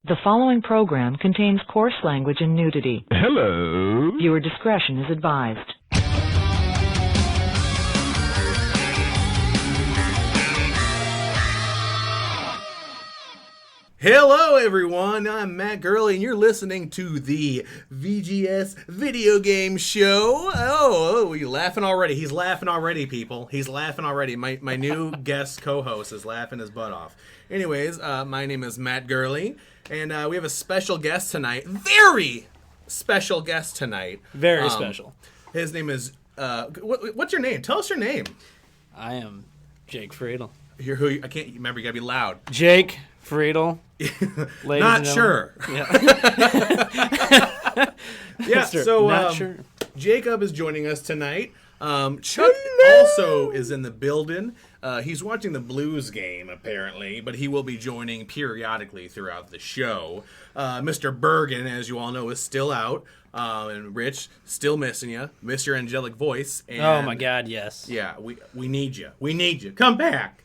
The following program contains coarse language and nudity. Hello. Viewer discretion is advised. Hello everyone, I'm Matt Gurley and you're listening to the VGS Video Game Show. Oh, you laughing already? He's laughing already, people. He's laughing already. My new guest co-host is laughing his butt off. Anyways, my name is Matt Gurley and we have a special guest tonight. Very special guest tonight. Very special. His name is, what's your name? Tell us your name. I am Jake Friedel. I can't remember, you gotta be loud. Jake Friedel. Not sure. Yeah. Yeah, so Not sure. Jacob is joining us tonight. Chuck also is in the building. He's watching the Blues game, apparently, but he will be joining periodically throughout the show. Mr. Bergen, as you all know, is still out. And Rich, still missing you. Miss your angelic voice. And Oh, my God, yes. yeah, we need you. We need you. Come back.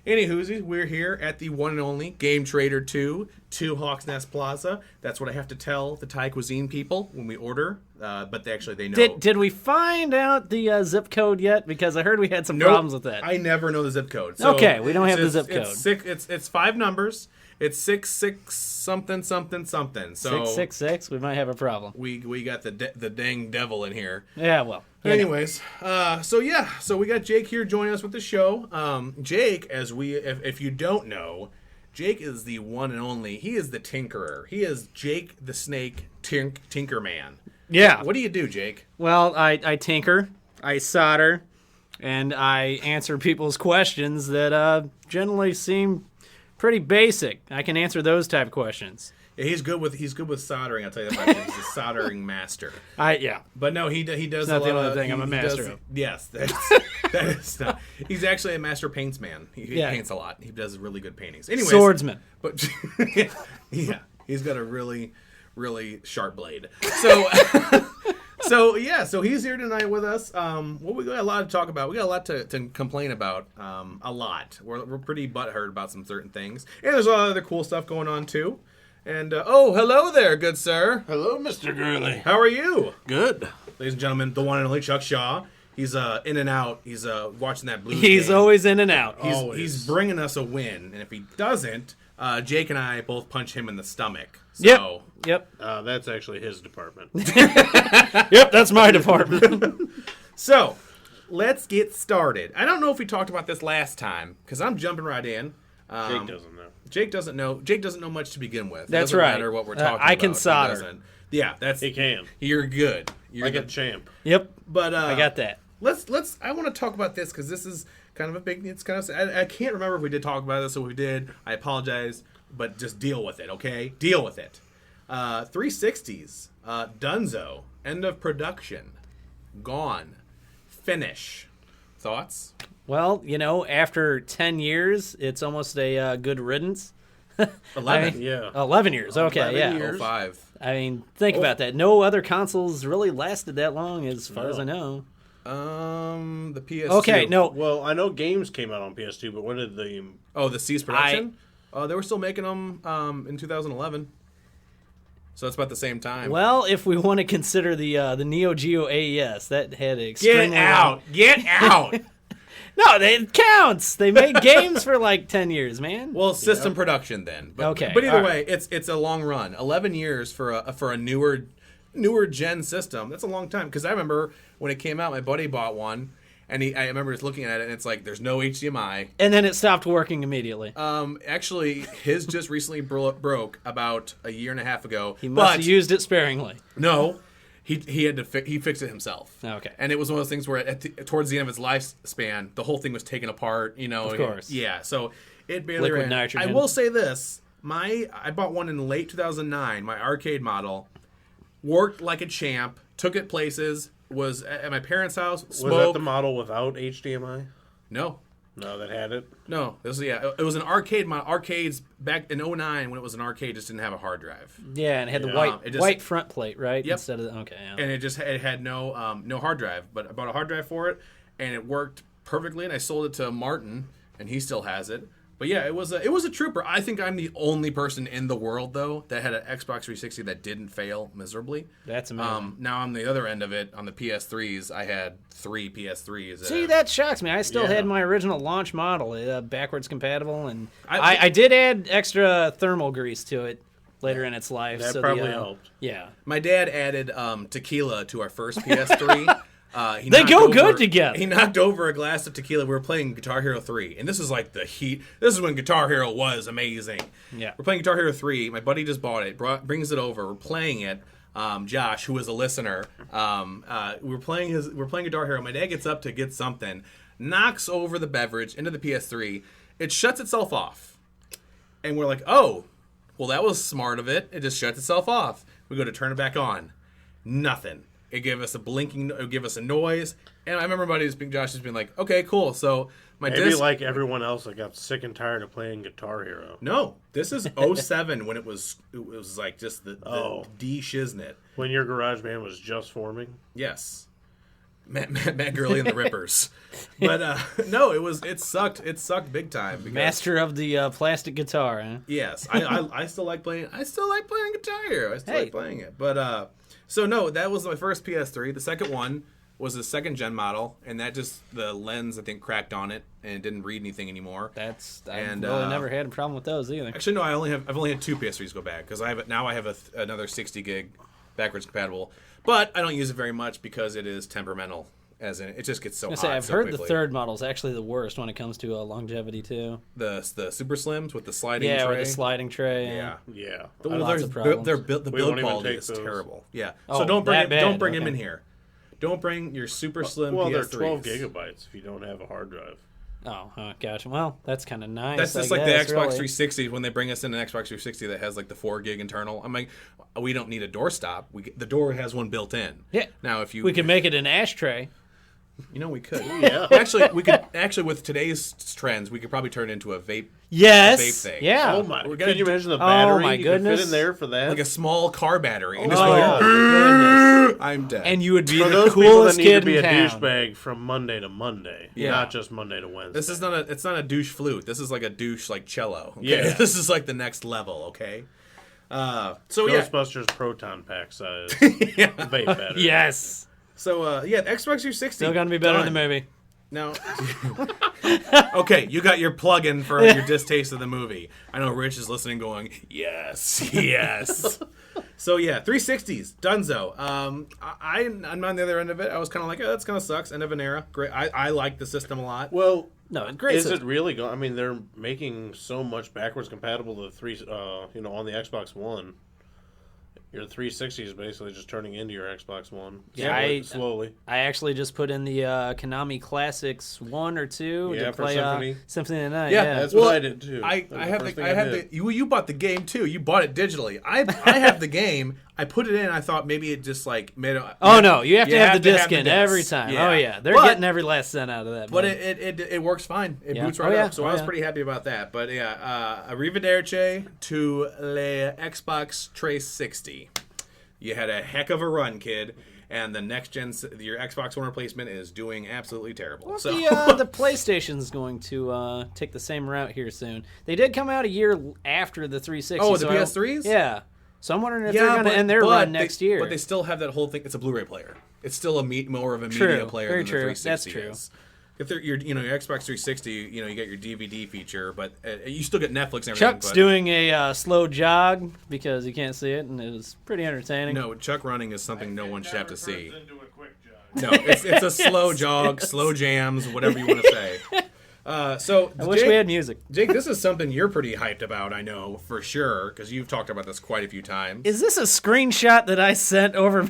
Anywho, we're here at the one and only Game Trader 2 Hawks Nest Plaza. That's what I have to tell the Thai cuisine people when we order, but they know. Did we find out the zip code yet? Because I heard we had some problems with that. I never know the zip code. So Okay, we don't have the zip code. It's 5 numbers. It's 66 something something something. So 666, we might have a problem. we got the dang devil in here. Yeah, well. Anyways, so we got Jake here joining us with the show. Jake, if you don't know, Jake is the one and only. He is the tinkerer. He is Jake the Snake Tinkerman. Yeah. What do you do, Jake? Well, I tinker, I solder, and I answer people's questions that generally seem pretty basic. I can answer those type of questions. Yeah, he's good with soldering. I'll tell you that much. He's a soldering master. Yeah. But no, he does. It's not the only thing I'm a master of. Yes, that is not. He's actually a master paintsman. He paints a lot. He does really good paintings. Anyways, Swordsman. But yeah, he's got a really, really sharp blade. So. So he's here tonight with us. We got a lot to talk about. We got a lot to complain about. A lot. We're pretty butthurt about some certain things, and there's a lot of other cool stuff going on too. And hello there, good sir. Hello, Mr. Gurley. How are you? Good. Ladies and gentlemen, the one and only Chuck Shaw. He's in and out. He's watching that Blues He's game. always in and out. He's bringing us a win, and if he doesn't, Jake and I both punch him in the stomach. So, Yep. That's actually his department. Yep, that's my department. So, let's get started. I don't know if we talked about this last time, because I'm jumping right in. Jake doesn't know. Jake doesn't know. Jake doesn't know much to begin with. That's doesn't right. Matter what we're talking I about. can He solder. doesn't. Yeah, He can. You're good. You're Like a good. champ. Yep. But I got that. Let's. I want to talk about this because this is kind of a big. It's kind of. I can't remember if we did talk about this. So if we did, I apologize. But just deal with it, okay? Deal with it. 360s. Dunzo. End of production. Gone. Finish. Thoughts? Well, after 10 years, it's almost a good riddance. 11. Yeah. 11 years. Okay, 11 yeah. years. 05. I mean, think about that. No other consoles really lasted that long, as far as I know. The PS2. Okay, no. Well, I know games came out on PS2, but when did the... Oh, the Cease production? They were still making them in 2011. So that's about the same time. Well, if we want to consider the Neo Geo AES, that had extremely Get out! Get out! No, it counts. They made games for like 10 years, man. Well, system production then. But, Okay, But either all way, it's a long run. 11 years for a newer gen system. That's a long time. Because I remember when it came out, my buddy bought one, and I remember just looking at it, and it's like there's no HDMI. And then it stopped working immediately. Actually, his just recently broke about a year and a half ago. He must have used it sparingly. No. He had to he fixed it himself. Okay. And it was one of those things where towards the end of its lifespan, the whole thing was taken apart. Of course. Yeah. So it barely Liquid ran. nitrogen. I will say this: I bought one in late 2009. My arcade model worked like a champ. Took it places. Was at my parents' house. Was Smoked. that the model without HDMI? No. No, that had it. No, it was an arcade. My arcades back in 2009 when it was an arcade just didn't have a hard drive, Yeah, and it had the Yeah. white front plate, right? Yep. Instead of okay. Yeah. and it had no hard drive. But I bought a hard drive for it, and it worked perfectly. And I sold it to Martin, and he still has it. But yeah, it was a trooper. I think I'm the only person in the world though that had an Xbox 360 that didn't fail miserably. That's amazing. Now on the other end of it, on the PS3s, I had 3 PS3s. See, that shocks me. I still Yeah. had my original launch model, backwards compatible, and I- I did add extra thermal grease to it later in its life. That so probably the, helped. Yeah. My dad added tequila to our first PS3. He They knocked go good together. He knocked over a glass of tequila. We were playing Guitar Hero 3, and this is like the heat. This is when Guitar Hero was amazing. Yeah. We're playing Guitar Hero 3. My buddy just bought it, brings it over. We're playing it. Josh, who is a listener, we're playing Guitar Hero. My dad gets up to get something, knocks over the beverage into the PS3. It shuts itself off, and we're like, "Oh, well, that was smart of it. It just shuts itself off." We go to turn it back on, nothing. It gave us a blinking. It gave us a noise, and I remember Josh just being like, "Okay, cool." So my Maybe disc, like everyone else that got sick and tired of playing Guitar Hero. no, this is 07 when it was like just the D shiznit. When your garage band was just forming. Yes. Matt Gurley and the Rippers. But no, it sucked big time. Because, Master of the plastic guitar, huh? yes, I still like playing. I still like playing Guitar Hero. I still Hey. like playing it. But so no, that was my first PS3. The second one was a second gen model, and that just the lens I think cracked on it and it didn't read anything anymore. I've And, really never had a problem with those either. Actually, no, I've only had 2 PS3s go bad because I have another 60 gig backwards compatible, but I don't use it very much because it is temperamental. As in, it just gets so hot. I've so heard the quickly. third model is actually the worst when it comes to longevity too. The super slims with the sliding Yeah, tray. with the sliding tray. Yeah. Yeah. The, Lots of problems. the We build won't even quality take is those. terrible. Yeah. Oh, So don't bring that bad, don't bring him okay. in here. Don't bring your super slim Well, PS3s. they're 12 gigabytes if you don't have a hard drive. Oh, gotcha. Well, that's kind of nice. That's just I like the guess, Xbox really. 360 when they bring us in an Xbox 360 that has like the 4 gig internal. I'm like, we don't need a door stop. The door has one built in. Yeah. Now if you We could make it an ashtray. we could. Yeah. Actually with today's trends, we could probably turn it into a vape Yes. vape thing. Yeah. Oh my! We're gonna Can you do- imagine the Oh, battery my you could fit goodness. in there for that? like a small car battery. And Oh, just my go, God. goodness. I'm dead. And you would be for the those people that coolest need to kid be in a town. douchebag from Monday to Monday, Yeah. not just Monday to Wednesday. This is it's not a douche flute. This is like a douche like cello. Okay? Yeah. This is like the next level, okay? So yeah. Ghostbusters proton pack size vape battery. Yes. So yeah, the Xbox 360. Still gonna be better done. in the movie. Now, okay, you got your plug-in for your distaste of the movie. I know Rich is listening, going, yes, yes. So yeah, 360s, Dunzo. I'm on the other end of it. I was kind of like, oh, that's kind of sucks. End of an era. Great. I like the system a lot. Well, No, great. is it system. really going? I mean, they're making so much backwards compatible to on the Xbox One. Your 360 is basically just turning into your Xbox One. Yeah, slowly. I actually just put in the Konami Classics 1 or 2 Yeah, to for play Symphony. Symphony of the Night. Yeah, Yeah. That's Well, what I did too. I That was have the first the thing I have did. the you bought the game too. You bought it digitally. I have the game. I put it in. I thought maybe it just like made it. Oh no, you have to have the disc the in disc. every time. Oh yeah, they're But- getting every last cent out of that. But man. it works fine. It Yeah. boots Oh, right yeah. up. So Oh, I was yeah. pretty happy about that. But yeah, arrivederci to le Xbox 360. You had a heck of a run, kid. And the next gen, your Xbox One replacement is doing absolutely terrible. So the PlayStation's going to take the same route here soon. They did come out a year after the 360. Oh, the so PS3s? Yeah. So I'm wondering if they're going to end their run next year. But they still have that whole thing. It's a Blu-ray player. It's still more of a True. media player Very than true. the 360 That's true. is. If they're your Xbox 360, you get your DVD feature, but you still get Netflix and everything. Chuck's but doing a slow jog because you can't see it, and it was pretty entertaining. No, Chuck running is something no one should have to see. Into a quick jog. No, it's a slow jog, slow jams, whatever you want to say. So I wish we had music. Jake, this is something you're pretty hyped about, I know for sure, because you've talked about this quite a few times. Is this a screenshot that I sent over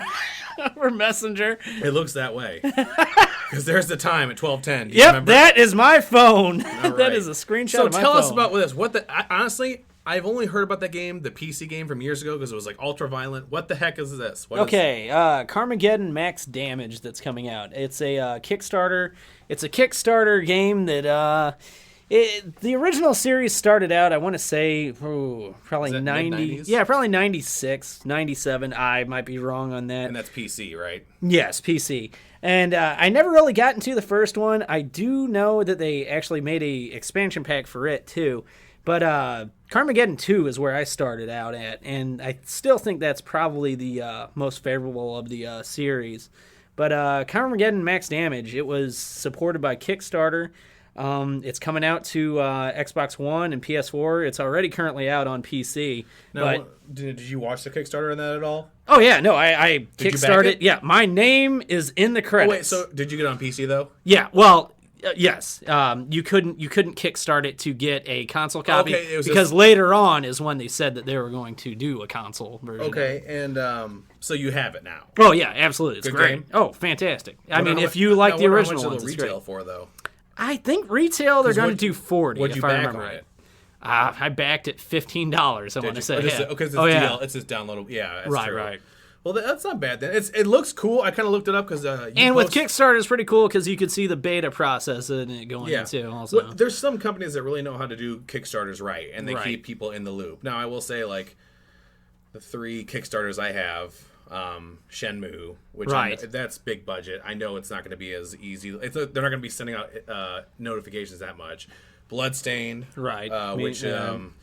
over Messenger? It looks that way. Because there's the time at 12:10. Do you Yep, remember? that is my phone. That right. is a screenshot So of my tell phone. us about this. Honestly, I've only heard about that game, the PC game from years ago, because it was like ultra violent. What the heck is this? What is- Okay, Carmageddon Max Damage that's coming out. It's a Kickstarter. It's a Kickstarter game that The original series started out, I want to say, probably Is that 90. mid-nineties? Yeah, probably 96, 97. I might be wrong on that. And that's PC, right? Yes, PC. And I never really got into the first one. I do know that they actually made a expansion pack for it, too. But Carmageddon 2 is where I started out at, and I still think that's probably the most favorable of the series. But Carmageddon Max Damage, it was supported by Kickstarter. It's coming out to Xbox One and PS4. It's already currently out on PC. Now, But did you watch the Kickstarter on that at all? oh yeah, no, I you back kickstarted. it? Yeah, my name is in the Oh, credits. wait, so did you get it on PC though? Yeah, well, yes. You couldn't kickstart it to get a console copy Okay, it was because just- later on is when they said that they were going to do a console version. Okay, and so you have it now. Oh yeah, absolutely. It's Good great. game? Oh, fantastic. I mean, How if much- you like now, the how original much ones, is the it's retail great. for though? I think retail they're going to what- do 40. What'd you if I back remember on right. it? I backed it $15. I want to say. Okay, Yeah. it's Oh yeah. it's just downloadable. Yeah, that's Right, true. right. Well, that's not bad then. It looks cool. I kind of looked it up because And with Kickstarter, it's pretty cool because you could see the beta process in it going yeah. into also. Well, there's some companies that really know how to do Kickstarters right, and they Right. keep people in the loop. Now, I will say, like, the 3 Kickstarters I have, Shenmue, which Right. that's big budget. I know it's not going to be as easy. They're not going to be sending out notifications that much. Bloodstained, Right. which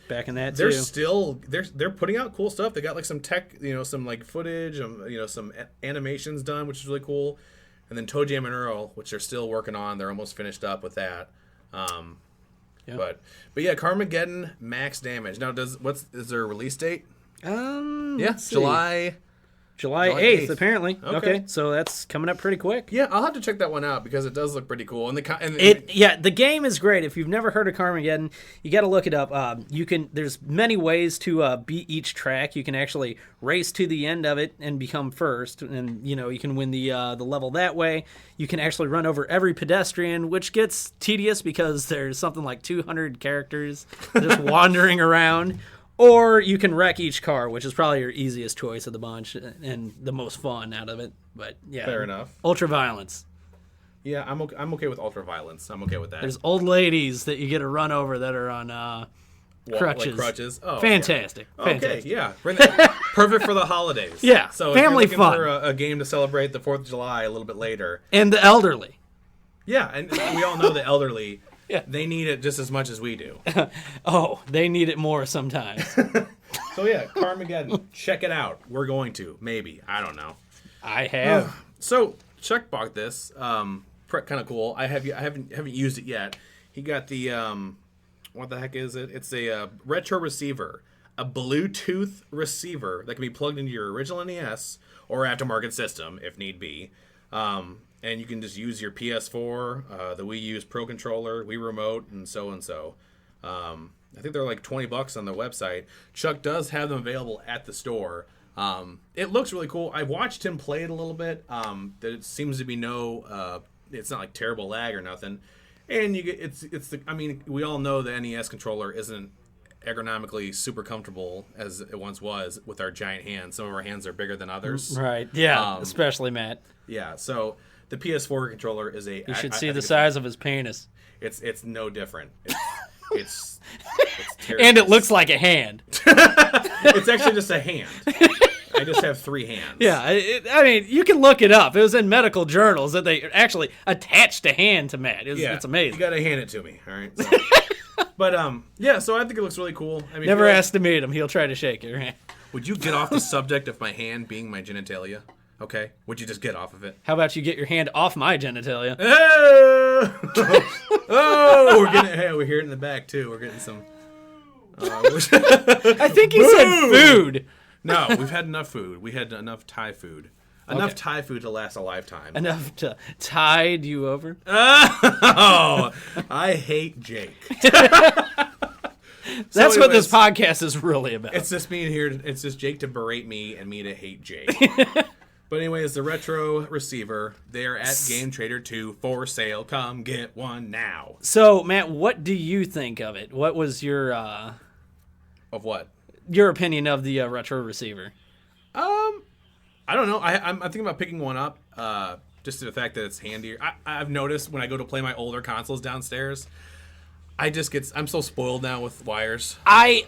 back in that they're too. still they're putting out cool stuff. They got like some tech, some like footage, some animations done, which is really cool. And then Toe Jam and Earl, which they're still working on. They're almost finished up with that. Yep. But yeah, Carmageddon Max Damage. Now, is there a release date? Let's see. July July July 8th, 8th. apparently. Okay. Okay, so that's coming up pretty quick. Yeah, I'll have to check that one out because it does look pretty cool. And The game is great. If you've never heard of Carmageddon, you got to look it up. There's many ways to beat each track. You can actually race to the end of it and become first, and you can win the level that way. You can actually run over every pedestrian, which gets tedious because there's something like 200 characters just wandering around. Or you can wreck each car, which is probably your easiest choice of the bunch and the most fun out of it. But yeah, Fair enough. Ultra violence. yeah, I'm okay with ultra violence. I'm okay with that. There's old ladies that you get to run over that are on crutches. Like crutches. Oh, Fantastic. yeah. Okay, Fantastic. yeah. Bring that- Perfect for the holidays. Yeah, So family if you're looking fun. for a game to celebrate the 4th of July a little bit later. And the elderly. Yeah, and we all know the elderly. Yeah. They need it just as much as we do. Oh, they need it more sometimes. So yeah, Carmageddon. Check it out. We're going to. Maybe. I don't know. I have. So Chuck bought this. Kind of cool. I haven't used it yet. He got the what the heck is it? It's a retro receiver, a Bluetooth receiver that can be plugged into your original NES or aftermarket system if need be. And you can just use your PS4, the Wii U's Pro Controller, Wii Remote, and so and so. I think they're like $20 on the website. Chuck does have them available at the store. It looks really cool. I watched him play it a little bit. It seems to be it's not like terrible lag or nothing. And you get we all know the NES controller isn't ergonomically super comfortable as it once was with our giant hands. Some of our hands are bigger than others. Right. Yeah, especially Matt. Yeah. So the PS4 controller is You should I see think the it's- size of his penis. It's no different. It's terrible. And it looks like a hand. It's actually just a hand. I just have 3 hands. Yeah, I mean, you can look it up. It was in medical journals that they actually attached a hand to Matt. It's amazing. You gotta hand it to me, all right? So. But yeah, so I think it looks really cool. I mean, Never if you're- asked to meet him. He'll try to shake your hand. Would you get off the subject of my hand being my genitalia? Okay, would you just get off of it? How about you get your hand off my genitalia? Oh, we're hearing it in the back too. We're getting some. I think you said food. No, we've had enough food. We had enough Thai food. Enough Okay. Thai food to last a lifetime. Enough to tide you over. Oh, I hate Jake. That's what this anyways, podcast is really about. It's just me here. It's just Jake to berate me and me to hate Jake. But anyways, the retro receiver. They're at Game Trader 2 for sale. Come get one now. So, Matt, what do you think of it? What was your Of what? opinion of the retro receiver? I don't know. I'm thinking about picking one up. Just to the fact that it's handier. I've noticed when I go to play my older consoles downstairs, I'm so spoiled now with wires. I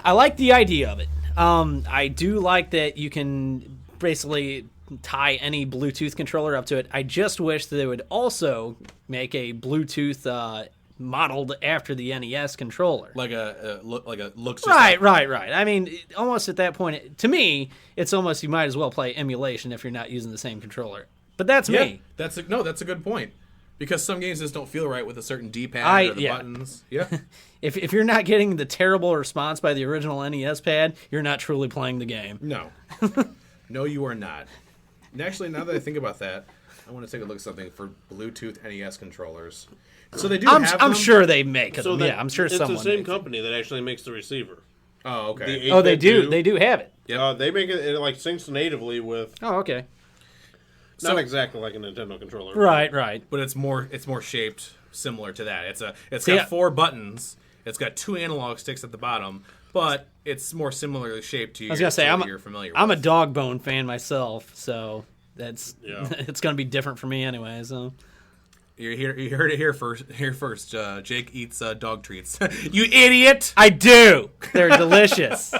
like the idea of it. I do like that you can basically tie any Bluetooth controller up to it. I just wish that they would also make a Bluetooth modeled after the NES controller. Like a looks just Right. I mean, almost at that point, to me, it's almost you might as well play emulation if you're not using the same controller. But that's Yeah, me. that's a good point. Because some games just don't feel right with a certain D-pad or the buttons. Yeah. If you're not getting the terrible response by the original NES pad, you're not truly playing the game. No. No, you are not. And actually, now that I think about that, I want to take a look at something for Bluetooth NES controllers. So they do have I'm them? sure they make them. So Yeah, I'm sure it's someone the same makes them. company that actually makes the receiver. Oh, okay. The Oh, they 8-bit do. They do have it. They make it like syncs natively with Oh, okay. not exactly like a Nintendo controller. Right. But it's more shaped similar to that. It's See, got 4 buttons. It's got 2 analog sticks at the bottom, but it's more similarly shaped to you. I was gonna say you're familiar I'm a with. dog bone fan myself, so that's Yeah. it's gonna be different for me anyway. So You heard it here first. Jake eats dog treats. You idiot! I do. They're delicious.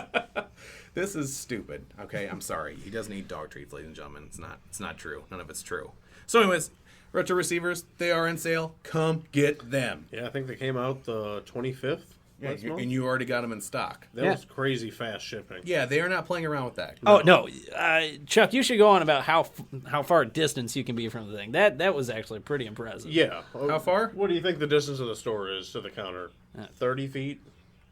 This is stupid. Okay, I'm sorry. He doesn't eat dog treats, ladies and gentlemen. It's not true. None of it's true. So, anyways, retro receivers, they are on sale. Come get them. Yeah, I think they came out the 25th. last month. And you already got them in stock. That Yeah. was crazy fast shipping. Yeah, they are not playing around with that. Oh no, Chuck, you should go on about how far distance you can be from the thing. That was actually pretty impressive. Yeah. How far? What do you think the distance of the store is to the counter? 30 feet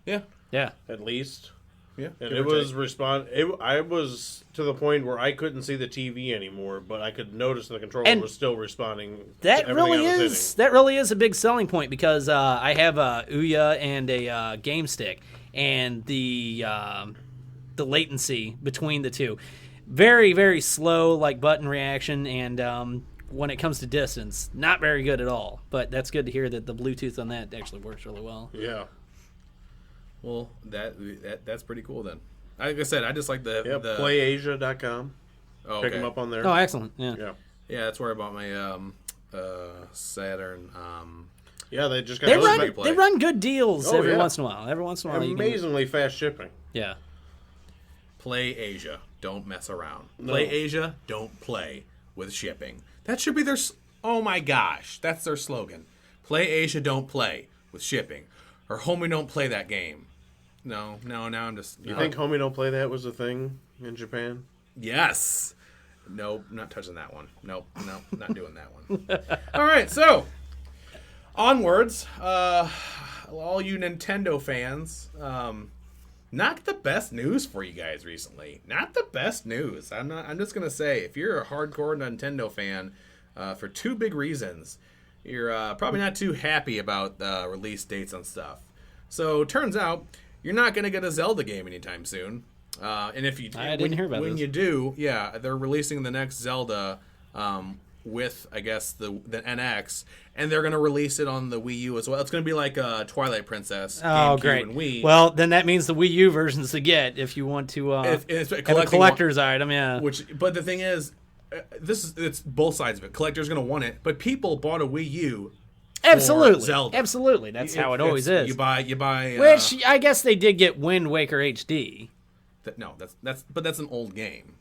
Yeah, Yeah. at least. yeah. And give it or was take. I was to the point where I couldn't see the TV anymore, but I could notice the controller And was still responding. That to everything really I was is hitting. that really is a big selling point because I have a Ouya and a Game Stick, and the latency between the two, very very slow, like button reaction, and when it comes to distance, not very good at all. But that's good to hear that the Bluetooth on that actually works really well. Yeah. Well, that's pretty cool then. Like I said, I just like the Yeah. PlayAsia.com. Oh, Pick okay. them up on there. Oh, excellent! Yeah. Yeah. Yeah, that's where I bought my Saturn. Yeah, they just got They those run back. play. they run good deals Oh, every yeah. once in a while. Every once in a while, you can- Amazingly fast shipping. yeah. Play Asia, don't mess around. No. Play Asia, don't play with shipping. That should be their. Oh my gosh, that's their slogan. Play Asia, don't play with shipping, or homie, don't play that game. No. Now I'm just. You think Homie Don't Play That was a thing in Japan? Yes. Nope, not touching that one. Nope, not doing that one. All right, so onwards. All you Nintendo fans, not the best news for you guys recently. Not the best news. I'm just gonna say, if you're a hardcore Nintendo fan, for two big reasons, you're probably not too happy about release dates and stuff. So turns out you're not gonna get a Zelda game anytime soon. And if you I didn't hear about when this. you do, yeah, they're releasing the next Zelda with, I guess, the NX, and they're gonna release it on the Wii U as well. It's gonna be like Twilight Princess, Oh, GameCube, great. and Wii. Well, then that means the Wii U version's to get if you want to If it's have a collecting collector's item. Yeah. but the thing is, it's both sides of it. Collectors gonna want it, but people bought a Wii U. for Absolutely. Zelda. Absolutely. That's how it always It's- is. You buy. Which I guess they did get Wind Waker HD. No, that's an old game.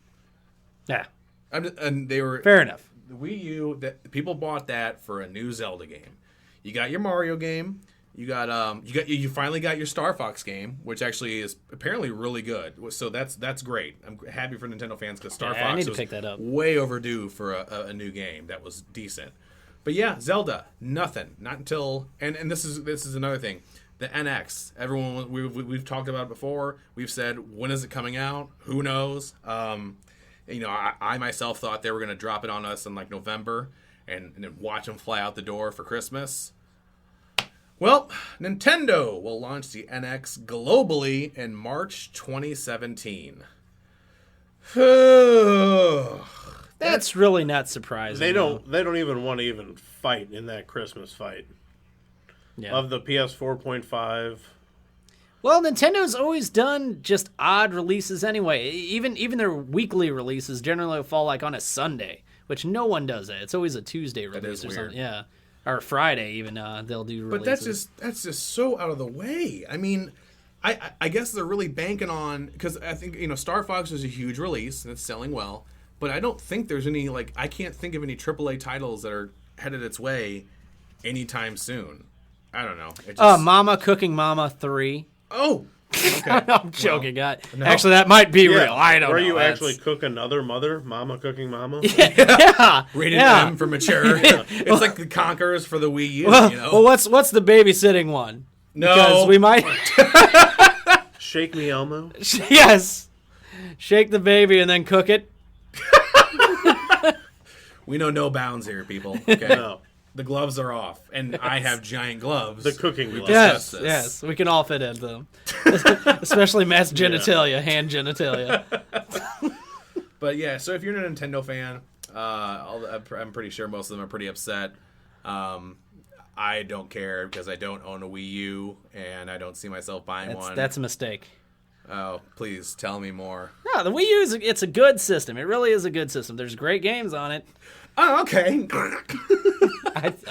Yeah. And they were Fair enough. the Wii U, that people bought that for a new Zelda game. You got your Mario game. You finally got your Star Fox game, which actually is apparently really good. So that's great. I'm happy for Nintendo fans because Star Yeah, I Fox need to was pick that up. way overdue for a new game that was decent. But yeah, Zelda, nothing. Not until and this is another thing. The NX. Everyone we've talked about it before. We've said, when is it coming out? Who knows? I myself thought they were going to drop it on us in like November and then watch them fly out the door for Christmas. Well, Nintendo will launch the NX globally in March 2017. That's really not surprising. They though. don't even want to even fight in that Christmas fight Yeah. of the PS 4.5. Well, Nintendo's always done just odd releases anyway. Even their weekly releases generally fall like on a Sunday, which no one does that. It's always a Tuesday release is or weird. something. Yeah. or Friday even. They'll do releases. But that's just so out of the way. I mean, I guess they're really banking on, because I think Star Fox is a huge release and it's selling well, but I don't think there's any I can't think of any AAA titles that are headed its way anytime soon. I don't know. It just, Mama Cooking Mama 3. oh. Okay. I'm joking. Actually, that might be real. I don't know. Where you That's- actually cook another mother, Mama Cooking Mama. Yeah. Rated Yeah. M for mature. It's like the Conquerors for the Wii U. Well, what's the babysitting one? No. Because we might. Shake me, Elmo. Yes. Shake the baby and then cook it. We know no bounds here, people. Okay. No, The gloves are off, and I have giant gloves. the cooking gloves. Yes, this. yes, we can all fit into them, especially Matt's genitalia, hand genitalia. But yeah, so if you're a Nintendo fan, I'm pretty sure most of them are pretty upset. I don't care because I don't own a Wii U, and I don't see myself buying one. That's a mistake. Oh, please tell me more. No, the Wii U it's a good system. It really is a good system. There's great games on it. Oh, okay.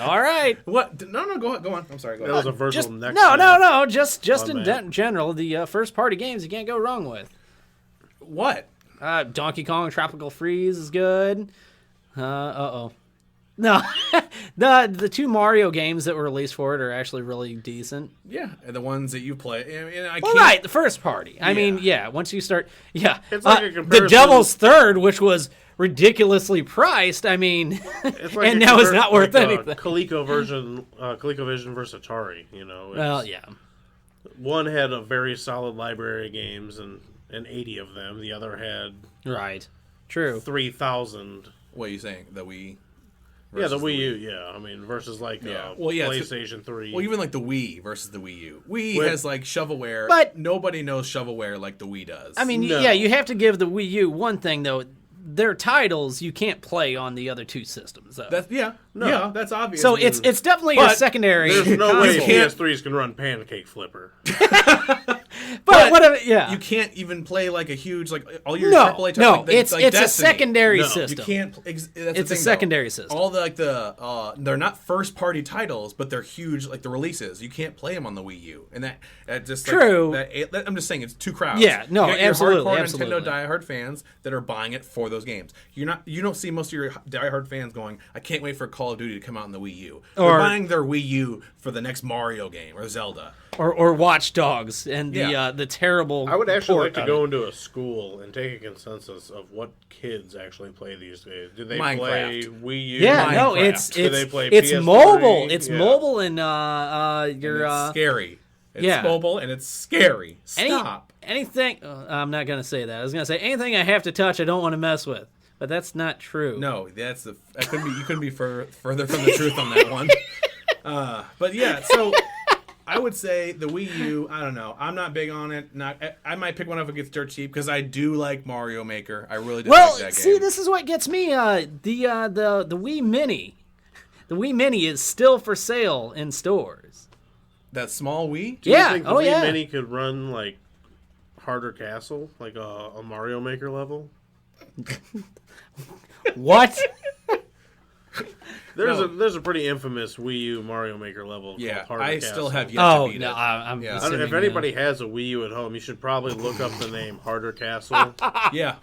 All right. What? No, go on. I'm sorry. Go That ahead. was a virtual Just neck no. snap. Just Oh, in man. general, the first party games you can't go wrong with. What? Donkey Kong Tropical Freeze is good. No, the two Mario games that were released for it are actually really decent. Yeah, the ones that you play. And I Well, can't. right, the first party. I Yeah. mean, yeah, once you start, yeah. It's like a the comparison- Devil's Third, which was ridiculously priced. I mean, It's like and a now it's compar- not worth like anything. ColecoVision versus Atari. Well, yeah. One had a very solid library of games and 80 of them. The other had Right. True. 3,000. What are you saying? The Wii? Yeah, the versus Wii U. Yeah, I mean versus Yeah. Well, yeah, it's- PlayStation 3. Well, even like the Wii versus the Wii U. Wii Wait. has like shovelware, But- nobody knows shovelware like the Wii does. I mean, No. yeah, you have to give the Wii U one thing, though. Their titles you can't play on the other two systems, though. that's yeah, that's obvious. So it's definitely a But secondary. There's no way can't- PS3s can run Pancake Flipper. but whatever, yeah. you can't even play like a huge like all your No, AAA titles. no, like, it's like a Destiny. secondary No, you system. You can't. That's the It's a thing, secondary though. system. All they're not first party titles, but they're huge. Like the releases, you can't play them on the Wii U, and that just True. I'm just saying it's two crowds. Yeah, no, you got your absolutely, hardcore absolutely. Nintendo diehard fans that are buying it for those games. You don't see most of your diehard fans going, "I can't wait for Call of Duty to come out on the Wii U." Or- They're buying their Wii U for the next Mario game or Zelda. or Watch Dogs and Yeah. the terrible. I would actually like port to of go it. into a school and take a consensus of what kids actually play these days. Do they Minecraft. play Wii U? Yeah, no, Minecraft. it's Do they play it's PS3? mobile. It's Yeah. mobile and your It's scary. It's yeah. mobile and it's scary. Stop. Anything. I'm not gonna say that. I was gonna say anything I have to touch, I don't want to mess with. But that's not true. No, you couldn't be further from the truth on that one. But yeah, so I would say the Wii U. I don't know. I'm not big on it. I might pick one up if it gets dirt cheap because I do like Mario Maker. I really do Well, like that see, game. this is what gets me. The Wii Mini. The Wii Mini is still for sale in stores. That small Wii. Do you Yeah, think the oh, Wii yeah. Mini could run like Harder Castle, like a Mario Maker level? What? There's a pretty infamous Wii U Mario Maker level. Yeah, called Harder I Castle. still have yet Oh to beat no, it. I'm. Yeah. I don't know, if assuming, anybody has a Wii U at home, you should probably look up the name Harder Castle. Yeah.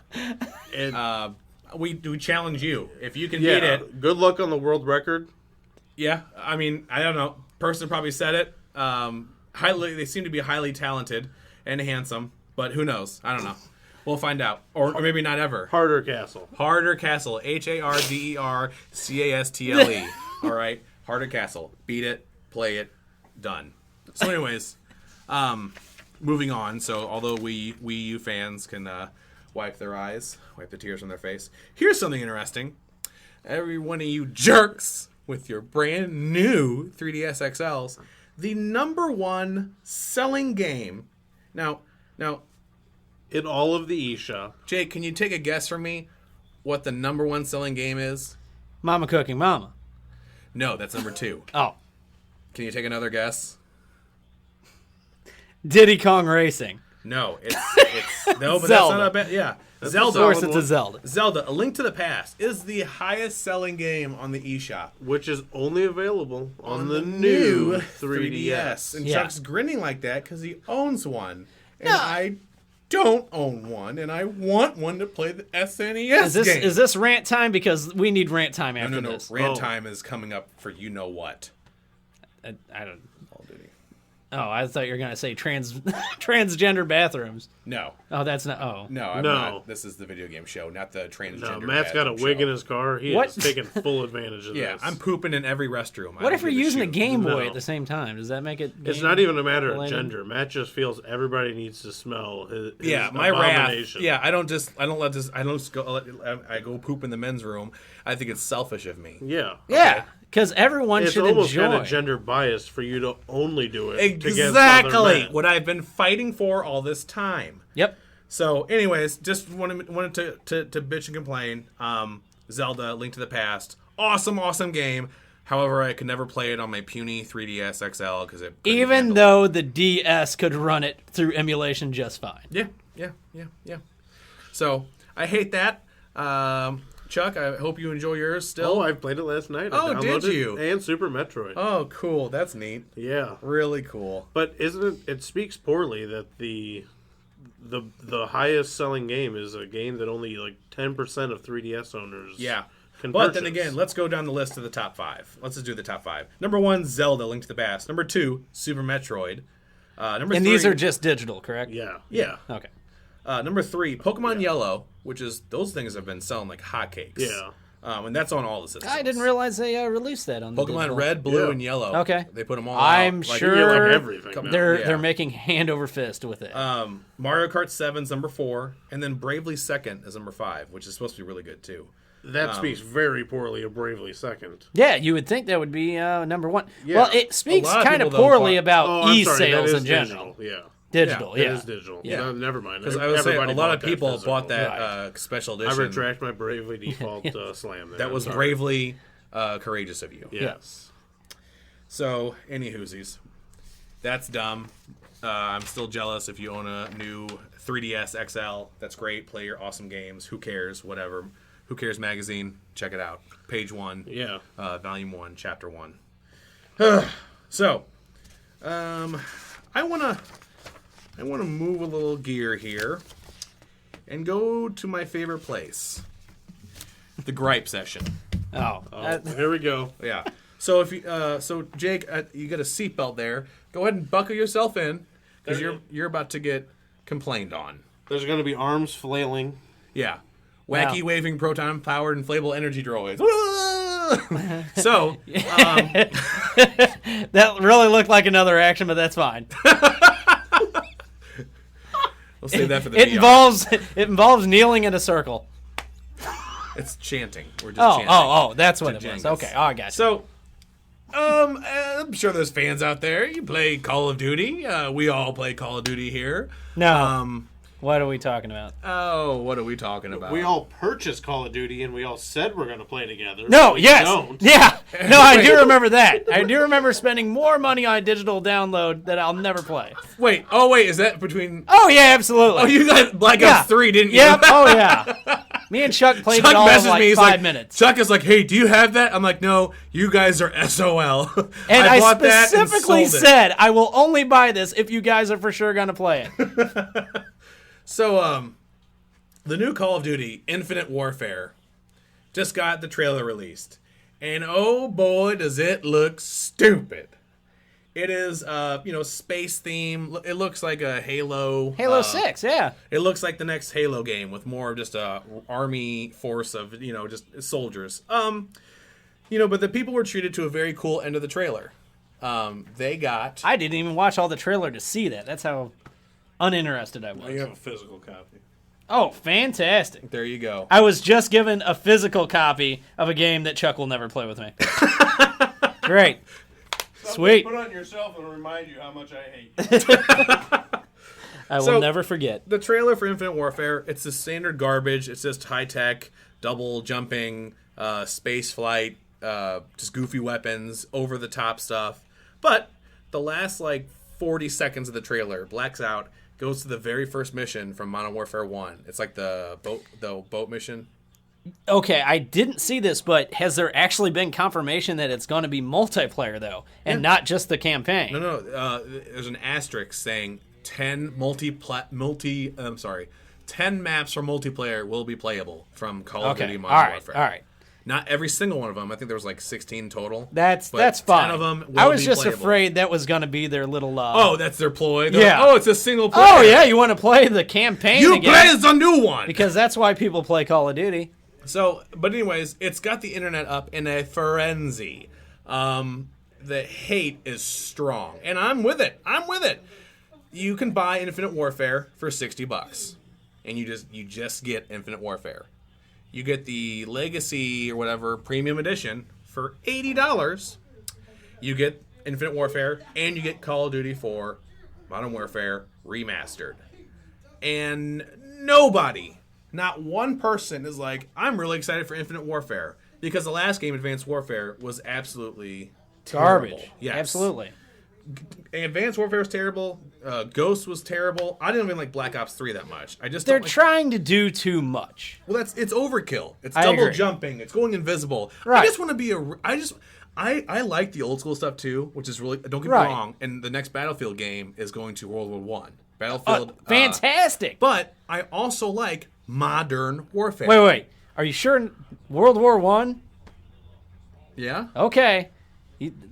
And We challenge you if you can yeah, beat it. good luck on the world record. Yeah, I mean, I don't know. Person probably said it. They seem to be highly talented and handsome, but who knows? I don't know. We'll find out, or maybe not ever. Harder Castle. Harder Castle, HARDERCASTLE. All right, Harder Castle. Beat it, play it, done. So, anyways, moving on. So, although Wii U fans can wipe the tears from their face, here's something interesting. Every one of you jerks with your brand new 3DS XLs, the #1 selling game. Now, In all of the eShop. Jake, can you take a guess from me what the #1 selling game is? Mama Cooking Mama. No, that's #2. Oh, Can you take another guess? Diddy Kong Racing. No, it's no, but Zelda. that's not a bad. Yeah, Zelda. Of course, it's a Zelda. Zelda: A Link to the Past is the highest-selling game on the eShop. Which is only available on the new 3DS. And Yeah. Chuck's grinning like that because he owns one. And I don't own one, and I want one to play the SNES game. Is this rant time? Because we need rant time after No. this. Rant time is coming up for you know what. I don't. Call of Duty. Oh, I thought you were gonna say transgender bathrooms. No. Oh, that's not. Oh, No, I'm No. not. This is the video game show, not the transgender. No, Matt's got a bathroom wig show. in his car. He What? is taking full advantage of Yeah, this. I'm pooping in every restroom. what if we're using a Game Boy No. at the same time? Does that make it? It's game not even a matter of related? gender. Matt just feels everybody needs to smell his Yeah, my wrath. abomination. Yeah, I don't let this. I don't just go. I go poop in the men's room. I think it's selfish of me. Yeah. Yeah, because everyone It's should almost enjoy. kind of gender biased for you to only do it against other Exactly men. what I've been fighting for all this time. Yep. So, anyways, just wanted to bitch and complain. Zelda: Link to the Past, awesome game. However, I could never play it on my puny 3DS XL because it couldn't Even handle though the DS could run it through emulation just fine. it. Yeah. So I hate that. Chuck, I hope you enjoy yours still. Oh, I played it last night. I Oh, did downloaded it, you? And Super Metroid. Oh, cool. That's neat. Yeah. Really cool. But isn't it? It speaks poorly that the highest selling game is a game that only like 10% of 3DS owners. Yeah. Can But then purchase. again, let's go down the list of the top 5. Let's just do the top 5. Number 1, Zelda: Link to the Past. Number 2, Super Metroid. Number And 3, these are just digital, correct? Yeah. yeah. Okay. Number 3, Pokemon Yellow, which is those things have been selling like hotcakes. Yeah. And that's on all the systems. I didn't realize they released that on the Pokemon digital. Red, Blue, Yeah. and Yellow. Okay. They put them all I'm out. Like, sure You get like everything. now. Yeah. They're making hand over fist with it. Mario Kart 7's number 4, and then Bravely Second is number 5, which is supposed to be really good too. That speaks very poorly of Bravely Second. yeah, you would think that would be number one. Yeah. Well, it speaks A lot of kind of people don't poorly buy- about Oh, I'm sorry. That e-sales is in general. digital. Yeah. Digital, That yeah. is digital. Yeah. No, never mind. Because I was saying a Everybody lot bought of that people physical. bought that Right. special I edition. retract my Bravely Default slam. There. That was I'm sorry. bravely courageous of you. Yes. So, any whoosies. That's dumb. I'm still jealous if you own a new 3DS XL. That's great. Play your awesome games. Who cares? Whatever. Who Cares magazine. Check it out. Page 1. Yeah. Volume 1. Chapter 1. So, I wanna move a little gear here and go to my favorite place. The gripe session. Oh, Here we go. Yeah. So if you, Jake, you got a seatbelt there. Go ahead and buckle yourself in because you're about to get complained on. There's going to be arms flailing. Yeah. Wacky Wow. waving proton powered inflatable energy droids. So that really looked like another action, but that's fine. we'll save that for the It VR. involves kneeling in a circle. It's chanting. We're just Oh, chanting. that's what it was. Jengas. Okay, I got you. So, I'm sure there's fans out there. You play Call of Duty. We all play Call of Duty here. No. What are we talking about? Oh, what are we talking about? We all purchased Call of Duty and we all said we're going to play together. No, but we yes. don't. Yeah. No, I do remember that. I do remember spending more money on a digital download that I'll never play. Wait. Oh, wait. Is that between? Oh, yeah, absolutely. Oh, you got Black Yeah. Ops 3, didn't you? Yep. Oh, yeah. Me and Chuck played Chuck it all in messaged like me. He's 5 like, minutes. Chuck is like, "Hey, do you have that?" I'm like, "No, you guys are SOL." And I bought that and specifically sold it. said, I will only buy this if you guys are for sure going to play it. So, the new Call of Duty Infinite Warfare just got the trailer released, and oh boy, does it look stupid! It is, space theme. It looks like a Halo. Halo 6, yeah. It looks like the next Halo game with more of just a army force of just soldiers. But the people were treated to a very cool end of the trailer. They got. I didn't even watch all the trailer to see that. That's how uninterested I was. You have a physical copy. Oh, fantastic. There you go. I was just given a physical copy of a game that Chuck will never play with me. Great. Sweet. Put on yourself and remind you how much I hate. I will So- never forget. The trailer for Infinite Warfare, it's the standard garbage. It's just high tech, double jumping, space flight, just goofy weapons, over the top stuff. But the last 40 seconds of the trailer blacks out, goes to the very first mission from Modern Warfare 1. It's like the boat mission. Okay, I didn't see this, but has there actually been confirmation that it's going to be multiplayer though, and not just the campaign? No. There's an asterisk saying 10 10 maps for multiplayer will be playable from Call of Duty Modern Warfare. All right. Not every single one of them. I think there was like 16 total. That's but fine. 10 of them will I was be just playable. afraid that was going to be their little. Oh, that's their ploy. They're Yeah. like, oh, it's a single player. Oh yeah, you want to play the campaign You again? play the new one. Because that's why people play Call of Duty. So, but anyways, it's got the internet up in a frenzy. The hate is strong, and I'm with it. You can buy Infinite Warfare for $60, and you just get Infinite Warfare. You get the Legacy or whatever Premium Edition for $80. You get Infinite Warfare, and you get Call of Duty 4 Modern Warfare Remastered. And nobody, not one person, is like, I'm really excited for Infinite Warfare, because the last game, Advanced Warfare, was absolutely terrible. Garbage. Yes. Absolutely. Advanced Warfare was terrible. Ghost was terrible. I didn't even like Black Ops 3 that much. I just They're don't like, trying to do too much. well, it's overkill. It's I double agree. jumping. It's going invisible. Right. I just want to be I like the old school stuff too, which is really, don't get Right. me wrong. And the next Battlefield game is going to World War One. Battlefield, Fantastic. but I also like Modern Warfare. Wait. Are you sure World War One? Yeah. Okay.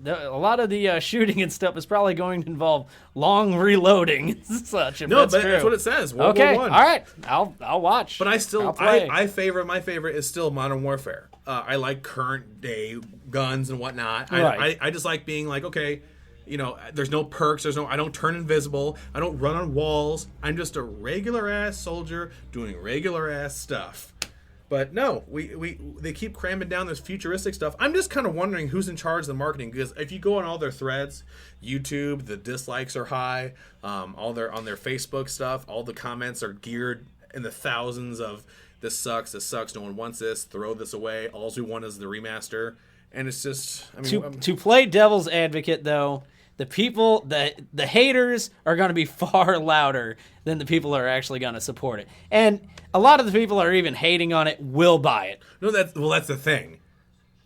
A lot of the shooting and stuff is probably going to involve long reloading and such. If No, that's but true. that's what it says. World Okay, War One. all right. I'll watch. But I I'll still, play. my favorite is still Modern Warfare. I like current day guns and whatnot. Right. I just like being like, okay, you know, there's no perks. I don't turn invisible. I don't run on walls. I'm just a regular ass soldier doing regular ass stuff. But no, they keep cramming down this futuristic stuff. I'm just kind of wondering who's in charge of the marketing, because if you go on all their threads, YouTube, the dislikes are high. On their Facebook stuff, all the comments are geared in the thousands of this sucks, no one wants this, throw this away. All we want is the remaster, and it's just, I mean, to play devil's advocate, though, the people, the haters are going to be far louder than the people who are actually going to support it. And a lot of the people that are even hating on it will buy it. no, that's the thing.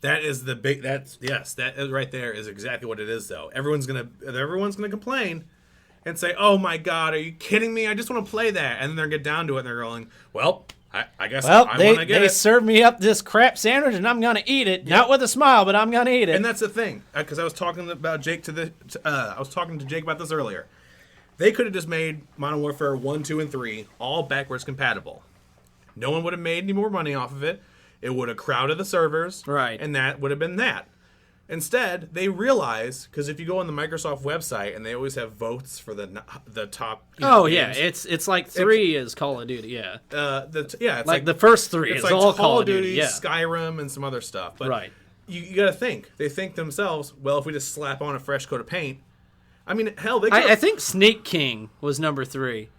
That is the big. That is right there is exactly what it is, though. Everyone's gonna complain and say, "Oh my God, are you kidding me? I just want to play that," and then they're get down to it and they're going, "Well, I guess I want to get they it." served me up this crap sandwich and I'm going to eat it. Not with a smile, but I'm going to eat it. And that's the thing, because I was talking about I was talking to Jake about this earlier. They could have just made Modern Warfare 1, 2, and 3 all backwards compatible. No one would have made any more money off of it. It would have crowded the servers, Right. And that would have been that. Instead, they realize, because if you go on the Microsoft website, and they always have votes for the top. Games, it's like 3 is Call of Duty, yeah. it's Like the first 3 It's is like all Call of Duty, yeah. Skyrim, and some other stuff. But Right. you got to think. They think themselves, well, if we just slap on a fresh coat of paint, I mean, hell, they. I think Snake King was number 3.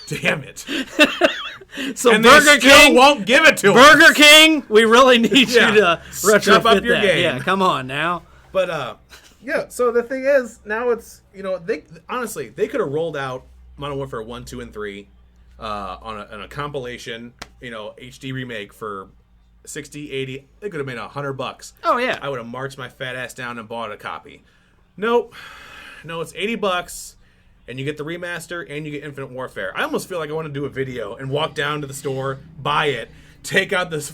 Damn it! So And Burger they still King won't give it to us. Burger King, we really need Yeah. you to Step retrofit up your that. game. Yeah, come on now. But yeah. So the thing is, now it's they honestly they could have rolled out Modern Warfare 1, 2, and 3 on a compilation, HD remake for 60, 80. They could have made $100. Oh yeah. I would have marched my fat ass down and bought a copy. Nope. No, it's $80, and you get the remaster and you get Infinite Warfare. I almost feel like I want to do a video and walk down to the store, buy it, take out this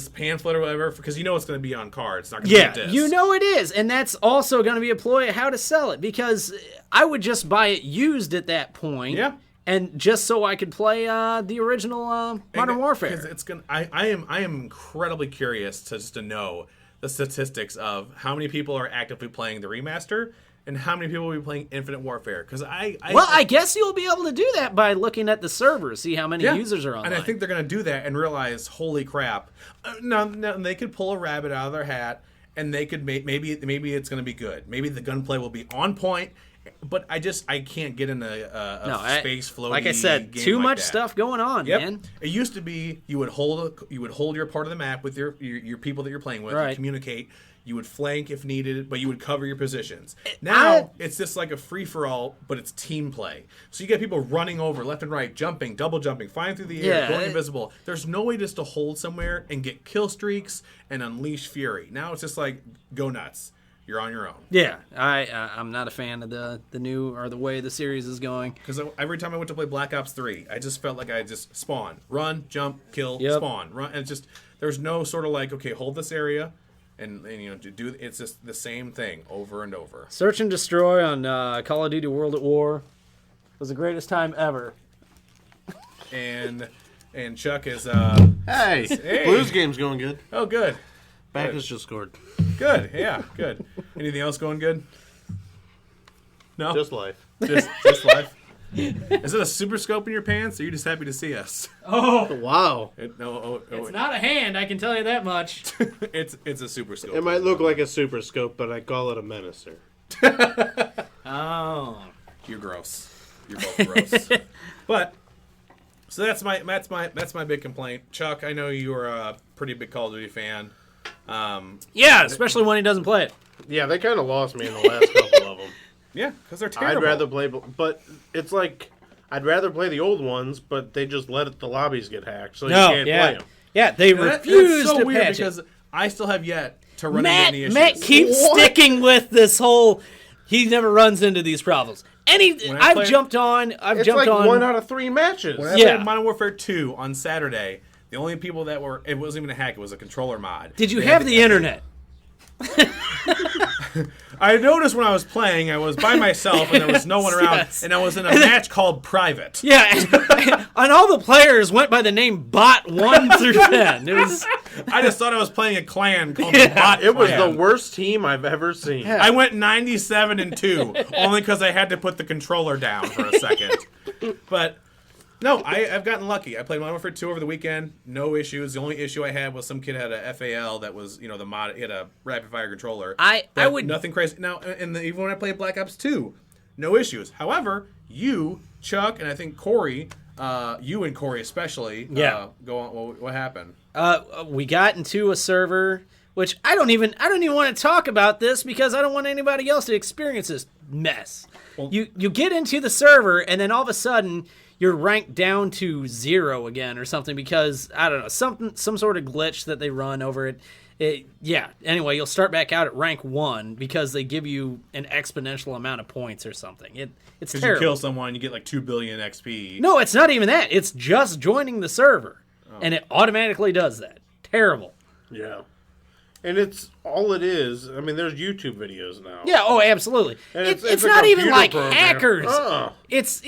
pamphlet or whatever, because it's going to be on card. It's not going to Yeah, be a disc. it is, and that's also going to be a ploy of how to sell it, because I would just buy it used at that point. Yeah. And just so I could play the original Modern Warfare. Because it's gonna. I am incredibly curious to know the statistics of how many people are actively playing the remaster and how many people will be playing Infinite Warfare. Because I guess you'll be able to do that by looking at the servers, see how many users are online. And I think they're going to do that and realize, holy crap. No, they could pull a rabbit out of their hat, and they could maybe it's going to be good. Maybe the gunplay will be on point, but I can't get in a space floaty. Like I said, game too like much that. stuff going on, Yep. man. It used to be you would hold your part of the map with your people that you're playing with. Right. You communicate. You would flank if needed, but you would cover your positions. Now it's just like a free for all, but it's team play. So you get people running over left and right, jumping, double jumping, flying through the air, going invisible. There's no way just to hold somewhere and get kill streaks and unleash fury. Now it's just like go nuts. You're on your own. Yeah, I'm not a fan of the new or the way the series is going. Because every time I went to play Black Ops 3, I just felt like I just spawn, run, jump, kill, spawn, run, and it's just there's no sort of like okay, hold this area. And you know, to do it's just the same thing over and over. Search and Destroy on Call of Duty World at War was the greatest time ever. And Chuck is Hey, Blues game's going good. oh good, Backus just scored. good, yeah, good. Anything else going good? No, Just life. just life. Is it a super scope in your pants? Or are you just happy to see us? Oh, Wow. it's not a hand, I can tell you that much. it's a super scope. It might look like a super scope, but I call it a menacer. Oh. You're gross. You're both gross. But so that's my big complaint. Chuck, I know you are a pretty big Call of Duty fan. Yeah, especially when he doesn't play it. Yeah, they kind of lost me in the last couple of them. Yeah, because they're terrible. I'd rather play, but it's like I'd rather play the old ones, but they just let the lobbies get hacked, so you can't play them. Yeah, they refuse That's so to weird patch because it. I still have yet to run into any issues. Matt keeps sticking with this whole. He never runs into these problems. I've jumped on. It's like 1 out of 3 matches. When I played Modern Warfare 2 on Saturday, the only people that were it wasn't even a hack; it was a controller mod. Did you have the internet? I noticed when I was playing, I was by myself and there was no one around, Yes. and I was in a match called Private. Yeah, and all the players went by the name Bot 1 through 10. It was. I just thought I was playing a clan called the Bot It was Clan. the worst team I've ever seen. I went 97-2 only because I had to put the controller down for a second. But no, I've gotten lucky. I played Modern Warfare 2 over the weekend. No issues. The only issue I had was some kid had a FAL that was, the mod. He had a rapid fire controller. I But would nothing crazy. Now, even when I played Black Ops 2, no issues. However, you, Chuck, and I think Corey, you and Corey especially, go on. What happened? we got into a server, which I don't even want to talk about this because I don't want anybody else to experience this mess. Well, you get into the server and then all of a sudden you're ranked down to 0 again or something because I don't know some sort of glitch that they run over it. Anyway, you'll start back out at rank 1 because they give you an exponential amount of points or something. It's Because terrible. you kill someone, you get like 2 billion XP. No, it's not even that. It's just joining the server, and it automatically does that. Terrible. Yeah. And it's all it is. I mean, there's YouTube videos now. Yeah. Oh, absolutely. And It's it's a not even computer like program. hackers. It's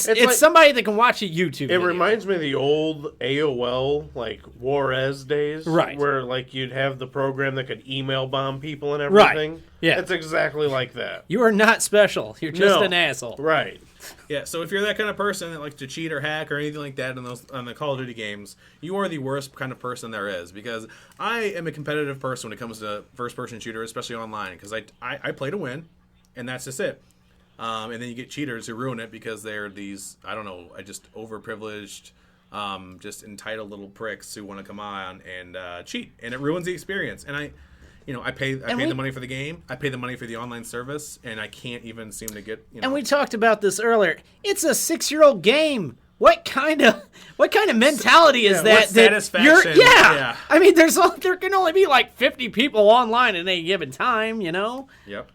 like- somebody that can watch a YouTube. It video. reminds me of the old AOL, like, Juarez days. Right. Where, like, you'd have the program that could email bomb people and everything. Right. Yeah. It's exactly like that. You are not special. You're just No. an asshole. Right. Yeah, so if you're that kind of person that likes to cheat or hack or anything like that on the Call of Duty games, you are the worst kind of person there is. Because I am a competitive person when it comes to first-person shooters, especially online. Because I play to win, and that's just it. And then you get cheaters who ruin it because they're these, I don't know, just overprivileged, just entitled little pricks who want to come on and cheat. And it ruins the experience. And I pay the money for the game. I pay the money for the online service, and I can't even seem to get. And we talked about this earlier. It's a 6-year-old game. What kind of mentality is Yeah, that? what satisfaction? Yeah. I mean, there can only be like 50 people online at any given time. Yep.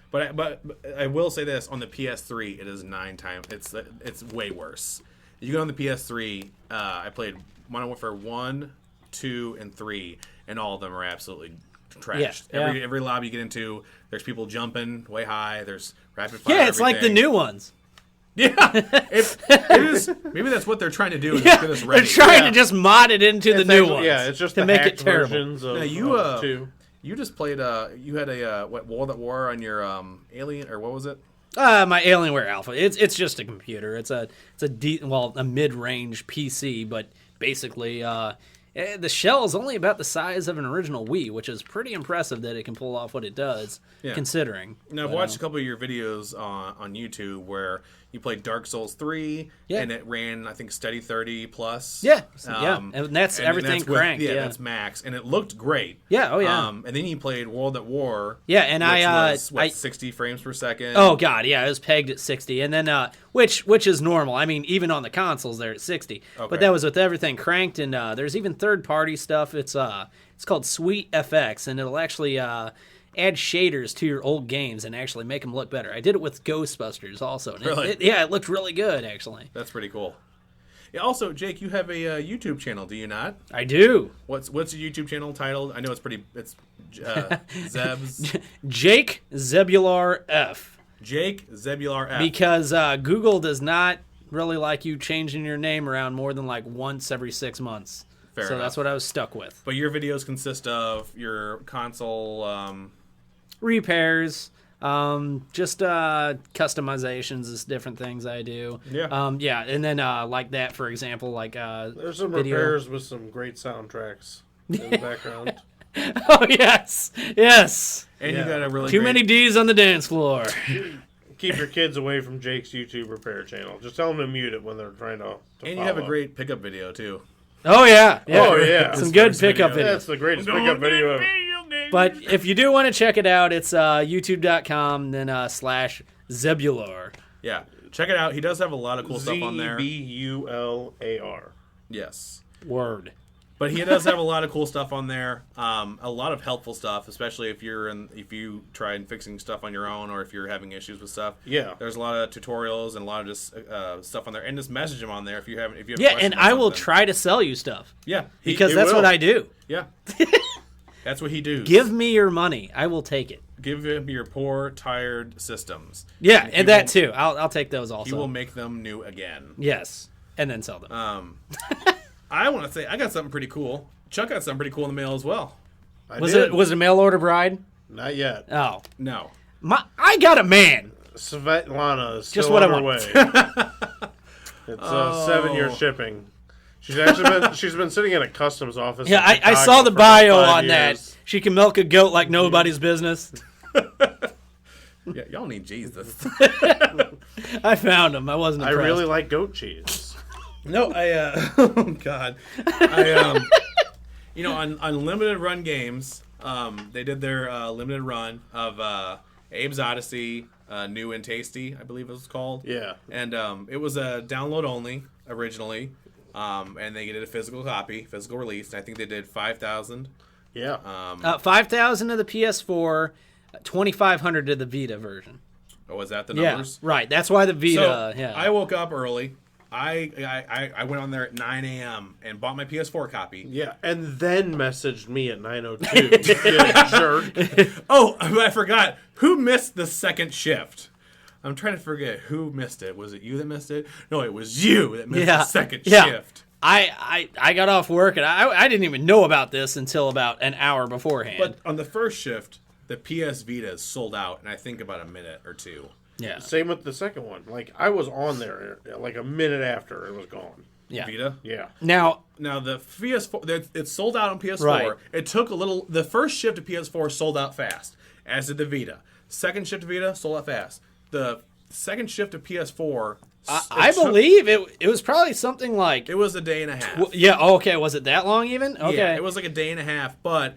But I will say this: on the PS3, it is 9 times. It's way worse. You go on the PS3. I played Modern Warfare 1, 2, and 3, and all of them are absolutely trashed. Yeah. Every lobby you get into, there's people jumping way high. There's rapid fire. Yeah, it's like the everything. new ones. Yeah, it is. Maybe that's what they're trying to do. Is get us They're ready. trying to just mod it into the It's new actually- ones. Yeah, it's just to the make it hacked terrible. versions of, Now, you two. You just played. You had a World at War on your Alien, or what was it? My Alienware Alpha. It's just a computer. It's a mid-range PC, but basically the shell is only about the size of an original Wii, which is pretty impressive that it can pull off what it does, Yeah. considering. Now, I've watched a couple of your videos on YouTube where You played Dark Souls 3, Yeah. and it ran, I think, steady 30 plus. Yeah, and that's everything with- cranked. Yeah, that's max, and it looked great. Yeah, oh yeah. And then you played World at War. Yeah, and which I was, 60 frames per second. Oh god, yeah, it was pegged at 60, and then which is normal. I mean, even on the consoles, they're at 60. Okay. But that was with everything cranked, and there's even third-party stuff. It's called Sweet FX, and it'll actually add shaders to your old games and actually make them look better. I did it with Ghostbusters also. And Really? it looked really good actually. That's pretty cool. Yeah, also, Jake, you have a YouTube channel, do you not? I do. What's your YouTube channel titled? I know it's Zebs. Jake Zebular F. Jake Zebular F. Because Google does not really like you changing your name around more than like once every 6 months. Fair so enough. that's what I was stuck with. But your videos consist of your console. Repairs, just customizations is different things I do. Yeah. And then like that, for example, like There's some video. repairs with some great soundtracks in the background. Oh yes, And Yeah. you got a really too great- many D's on the dance floor. Keep your kids away from Jake's YouTube repair channel. Just tell them to mute it when they're trying to And you have a follow. great pickup video too. Oh yeah, Oh, yeah. some His good first pickup video. videos. That's the greatest pickup video ever. But if you do want to check it out, it's youtube.com then /Zebular. Yeah, check it out. He does have a lot of cool stuff on there. Zebular. Yes. Word. But he does have a lot of cool stuff on there. A lot of helpful stuff, especially if you try fixing stuff on your own or if you're having issues with stuff. Yeah. There's a lot of tutorials and a lot of just stuff on there, and just message him on there if you have Yeah, questions and about I will something. try to sell you stuff Yeah, because he that's will. what I do. Yeah, that's what he does. Give me your money, I will take it. Give him your poor, tired systems. Yeah, he and that will- too. I'll take those He also. will make them new again. Yes, and then sell them. I want to say I got something pretty cool. Chuck got something pretty cool in the mail as well. Was it a mail order bride? Not yet. Oh, No. I got a man. Svetlana is Just still what on I her way. want. It's 7-year shipping. She's actually been sitting in a customs office. Yeah, in I Chicago saw the for bio 5 on that. years. She can milk a goat like nobody's business. Yeah, y'all need Jesus. I found him. I wasn't I impressed. really like goat cheese. No, oh God, on limited run games, they did their limited run of Abe's Odyssey, New and Tasty, I believe it was called. Yeah. And it was a download only originally, and they did a physical copy, physical release. And I think they did 5,000. Yeah. 5,000 to the PS4, 2,500 to the Vita version. Oh, was that the Yeah, numbers? right. That's why the Vita. So yeah. I woke up early. I went on there at 9 a.m. and bought my PS4 copy. Yeah, and then messaged me at 9:02. You jerk. Oh, I forgot. Who missed the second shift? I'm trying to forget who missed it. Was it you that missed it? No, it was you that missed the second shift. I got off work and I didn't even know about this until about an hour beforehand. But on the first shift, the PS Vita is sold out in I think about a minute or two. yeah. Same with the second one. Like I was on there like a minute after it was gone. Yeah. Vita. Yeah. Now, Now the PS4, it's sold out on PS4. Right. It took a little. The first shift of PS4 sold out fast, as did the Vita. Second shift of Vita sold out fast. The second shift of PS4, I believe it was probably something like it was a day and a half. yeah. Okay, was it that long even? Okay. Yeah, it was like a day and a half, but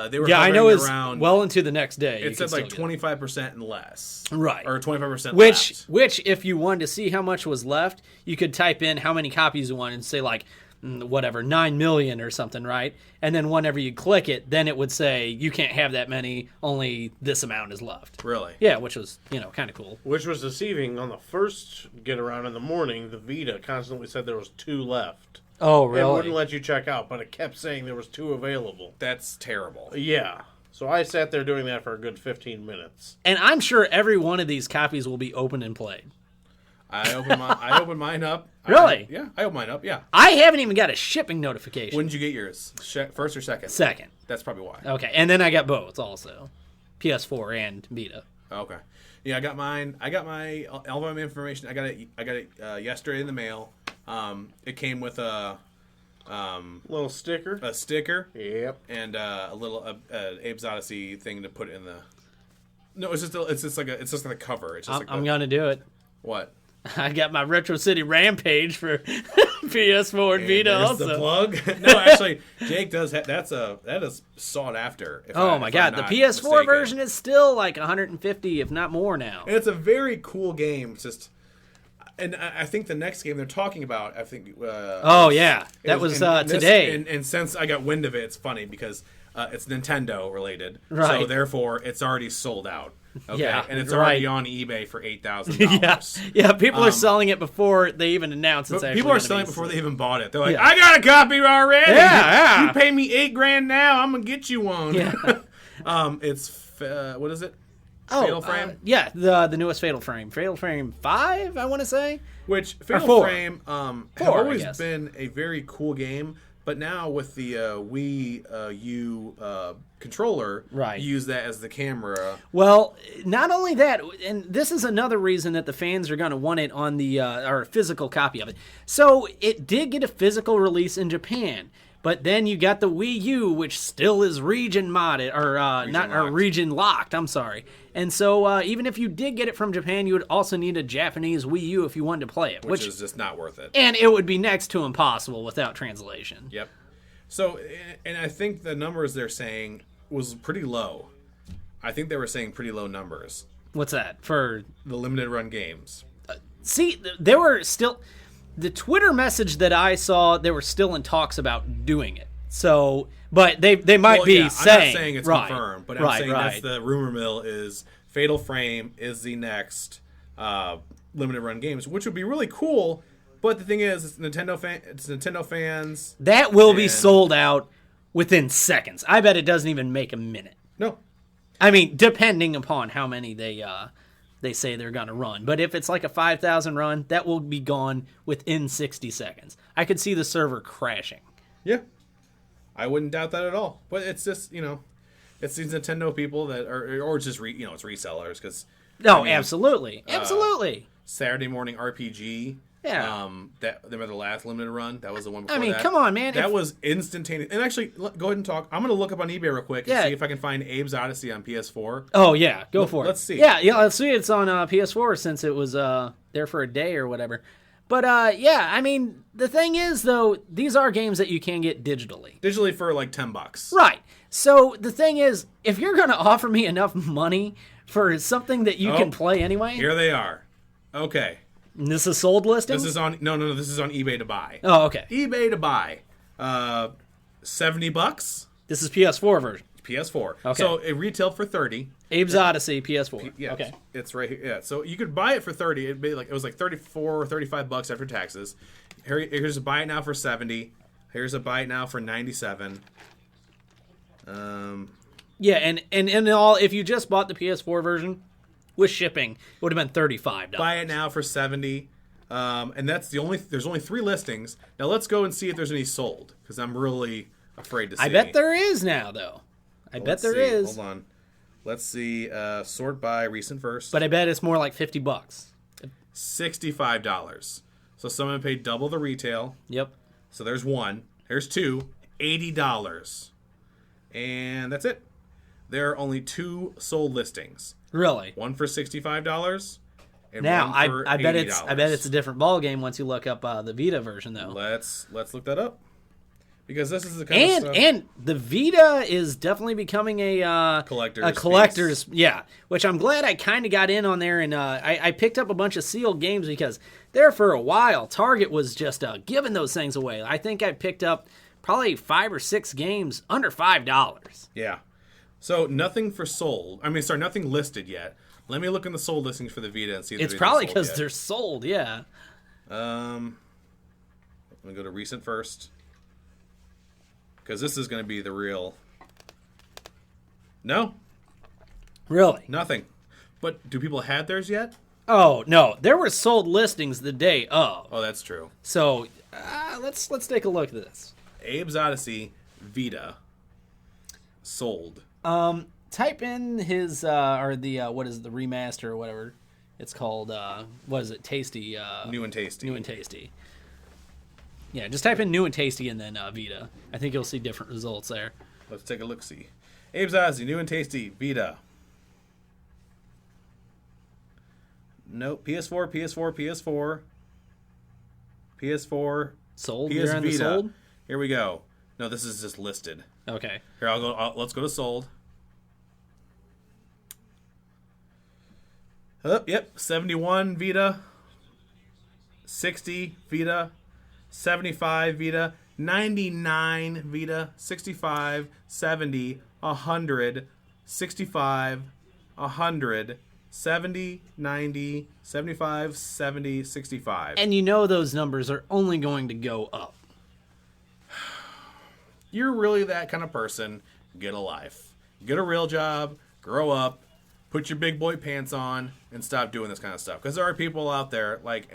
they were Yeah, I know hovering it's around. well into the next day. you it said can like still get it. 25% and less, Right. or 25% left. Which, if you wanted to see how much was left, you could type in how many copies you wanted and say like, whatever, 9 million or something, right? And then whenever you click it, then it would say you can't have that many. Only this amount is left. Really? Yeah, which was kind of cool. Which was deceiving on the first get around in the morning. The Vita constantly said there was 2 left. Oh, It wouldn't really? let you check out, but it kept saying there was 2 available. That's terrible. Yeah. So I sat there doing that for a good 15 minutes. And I'm sure every one of these copies will be opened and played. I opened mine up. Really? I opened mine up. Yeah. I haven't even got a shipping notification. When did you get yours? First or second? Second. That's probably why. Okay, and then I got both also, PS4 and Vita. Okay. Yeah, I got mine. I got my all of my information. I got it yesterday in the mail. It came with a Little sticker. sticker Yep. and a little Abe's Odyssey thing to put in the. No, it's just like a cover. It's just like I'm gonna do it. what? I got my Retro City Rampage for PS4 and Vita There's also. the plug. No, actually, Jake does. That is sought after. Oh my god, the PS4 version is still like 150, if not more now. And it's a very cool game. It's just, and I think the next game they're talking about, I think. Oh yeah, that was today. And since I got wind of it, it's funny because it's Nintendo related, Right. so therefore it's already sold out. Okay, Yeah, and it's right. already on eBay for $8,000. Yeah, people are selling it before they even announce it's But actually people are gonna selling be it before they sold. even bought it. They're like, Yeah. I got a copy already. Yeah. You pay me $8,000 now, I'm gonna get you one. Yeah. It's what is it? Oh, Fatal Frame? yeah, the newest Fatal Frame. Fatal Frame 5, I want to say. Which Fatal 4. Frame have 4, I always guess. been a very cool game, but now with the Wii U controller, Right. you use that as the camera. Well, not only that, and this is another reason that the fans are going to want it on the or a physical copy of it. So it did get a physical release in Japan, but then you got the Wii U, which still is region modded or region locked. I'm sorry. And so even if you did get it from Japan, you would also need a Japanese Wii U if you wanted to play it, Which is just not worth it. and it would be next to impossible without translation. Yep. So, and I think the numbers they're saying was pretty low. I think they were saying pretty low numbers. What's that for? The limited run games. See, there were still the Twitter message that I saw. They were still in talks about doing it. So, but they might Well, be yeah, saying. I'm not saying it's right, confirmed, but I'm right, saying right. that's the rumor mill is Fatal Frame is the next limited run games, which would be really cool. But the thing is, it's Nintendo fans. That will be And- sold out within seconds. I bet it doesn't even make a minute. No, I mean, depending upon how many they say they're going to run. But if it's like a 5,000 run, that will be gone within 60 seconds. I could see the server crashing. yeah, I wouldn't doubt that at all. But it's just it's these Nintendo people that are, or just it's resellers because No, absolutely. Absolutely. Saturday Morning RPG. Yeah. That they were the last limited run. That was the one before I mean, that. come on, man. That If- was instantaneous. And actually, go ahead and talk. I'm going to look up on eBay real quick and Yeah. see if I can find Abe's Odyssey on PS4. Oh, yeah. Go for it. let's see. Yeah, let's see. It's on PS4 since it was there for a day or whatever. But, yeah, I mean, the thing is, though, these are games that you can get digitally. Digitally for like $10. Right. So the thing is, if you're going to offer me enough money for something that you Oh, can play anyway, Here they are. Okay. and this is sold listing? This is on no, this is on eBay to buy. Oh, okay. eBay to buy. $70 This is PS4 version. PS4. Okay. So it retailed for 30. Abe's Odyssey, PS4. Yeah. Okay. It's right here. Yeah. So you could buy it for 30. It was like 34 or $35 after taxes. Here's a buy it now for 70. Here's a buy it now for 97. Yeah, and in all, if you just bought the PS4 version with shipping, it would have been $35. Buy it now for 70. And that's there's only 3 listings. Now let's go and see if there's any sold because I'm really afraid to see. I bet there is now, though. I bet there is. Hold on. Let's see. Sort by recent first. But I bet it's more like $50. $65. So someone paid double the retail. Yep. So there's 1. There's 2. $80. And that's it. There are only 2 sold listings. Really? One for $65 and Now one for I bet $80. I bet it's a different ball game once you look up the Vita version though. Let's look that up. Because this is the kind of stuff. And the Vita is definitely becoming a collector's yeah, which I'm glad I kind of got in on there, and I picked up a bunch of sealed games because there for a while Target was just giving those things away. I think I picked up probably 5 or 6 games under $5. Yeah. So nothing for sold. Nothing listed yet. Let me look in the sold listings for the Vita and see if It's there's probably anything because sold they're sold. Yeah. yet. I'm gonna go to recent first. Because this is going to be the real. No, Really? nothing. But do people have theirs yet? Oh no, there were sold listings the day of. Oh, that's true. So let's take a look at this. Abe's Odyssey Vita sold. Type in his or the what is it, the remaster or whatever it's called. What is it? Tasty. New and tasty. New and tasty. Yeah, just type in new and tasty and then Vita. I think you'll see different results there. Let's take a look. See. Abe's Odyssey New and tasty Vita. Nope. PS4, PS4, PS4. PS4. Sold. PS You're on the Vita. sold. Here we go. No, this is just listed. Okay. Here, let's go to sold. Oh, yep. 71 Vita. 60 Vita. 75 Vita. 99 Vita. 65. 70. 100. 65. 100. 70. 90. 75. 70. 65. And you know those numbers are only going to go up. You're really that kind of person, get a life. Get a real job, grow up, put your big boy pants on, and stop doing this kind of stuff. Because there are people out there, like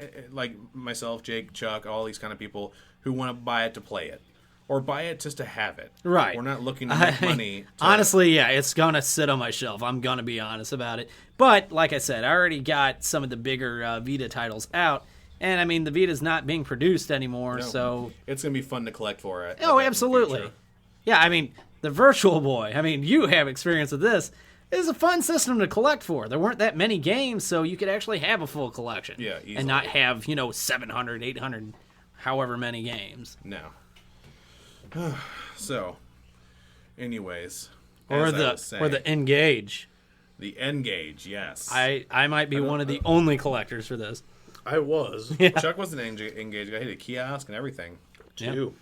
myself, Jake, Chuck, all these kind of people, who want to buy it to play it. Or buy it just to have it. Right. We're not looking to make money. Honestly, yeah, it's going to sit on my shelf. I'm going to be honest about it. But, like I said, I already got some of the bigger Vita titles out. And, I mean, the Vita's not being produced anymore, so... It's going to be fun to collect for it. Oh, absolutely. Yeah, I mean, the Virtual Boy, I mean, you have experience with this. It's a fun system to collect for. There weren't that many games, so you could actually have a full collection. Yeah, easily. And not have, 700, 800, however many games. No. So, anyways. Or as I was saying, the N-Gage. The N-Gage, yes. I might be one of the only collectors for this. I was. Chuck was an N-Gage guy. He had a kiosk and everything. Two.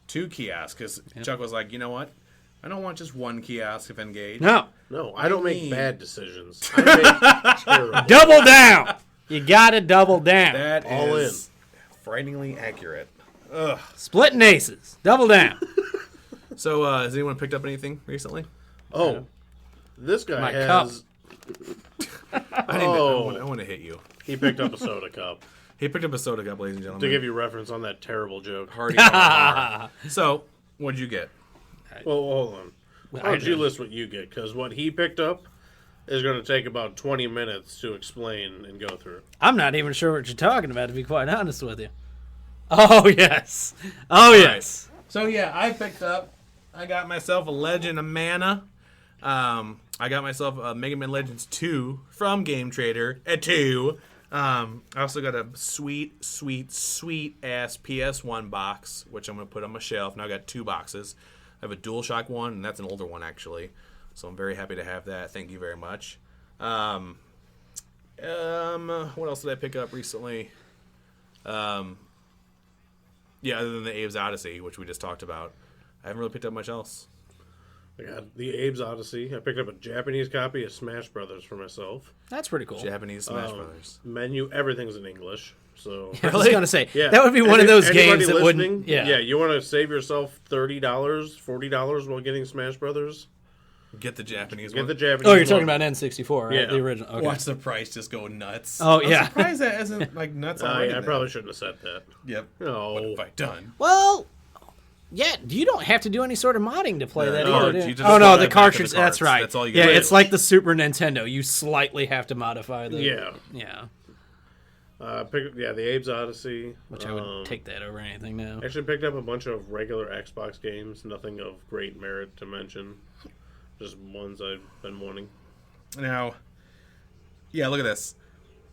2 kiosks, because Chuck was like, you know what? I don't want just one kiosk of N-Gage. No. No, I don't make mean- bad decisions. I make terrible. Double down. You got to double down. That All is frighteningly accurate. Ugh. Splitting aces. Double down. So, has anyone picked up anything recently? Oh, this guy My has. I want to hit you. He picked up a soda cup. He picked up a soda cup, ladies and gentlemen. To give you reference on that terrible joke. Hardy R. So, what'd you get? Well, hold on. Why don't you list what you get? Because what he picked up is going to take about 20 minutes to explain and go through. I'm not even sure what you're talking about, to be quite honest with you. Oh, yes. Oh, yes. So, yeah, I got myself a Legend of Mana. I got myself a Mega Man Legends 2 from Game Trader at 2. I also got a sweet, sweet, sweet ass PS1 box, which I'm going to put on my shelf. Now I got 2 boxes. I have a DualShock one, and that's an older one, actually. So I'm very happy to have that. Thank you very much. What else did I pick up recently? Yeah, other than the Abe's Odyssey, which we just talked about. I haven't really picked up much else. I got the Abe's Odyssey. I picked up a Japanese copy of Smash Brothers for myself. That's pretty cool. Japanese Smash Brothers. Menu, everything's in English. So I was going to say, yeah, that would be one of those games that listening, wouldn't... Yeah. yeah. You want to save yourself $30, $40 while getting Smash Brothers? Get the Japanese Get one. the Japanese. Oh, you're talking one. about N64, right? Yeah. The original. Okay. Watch the price just go nuts. Oh, I'm yeah. surprised that isn't like nuts already. I then. probably shouldn't have said that. Yep. No. What have I done? Well, yeah, you don't have to do any sort of modding to play that No, either. you do you? just Oh, put no, that the back in cartridge, the that's carts. right. That's all you yeah, gotta it's do. like the Super Nintendo. You slightly have to modify the... Yeah. Yeah, The Abe's Odyssey. which I would take that over anything now. Actually picked up a bunch of regular Xbox games. Nothing of great merit to mention. Just ones I've been wanting. Now, yeah, look at this.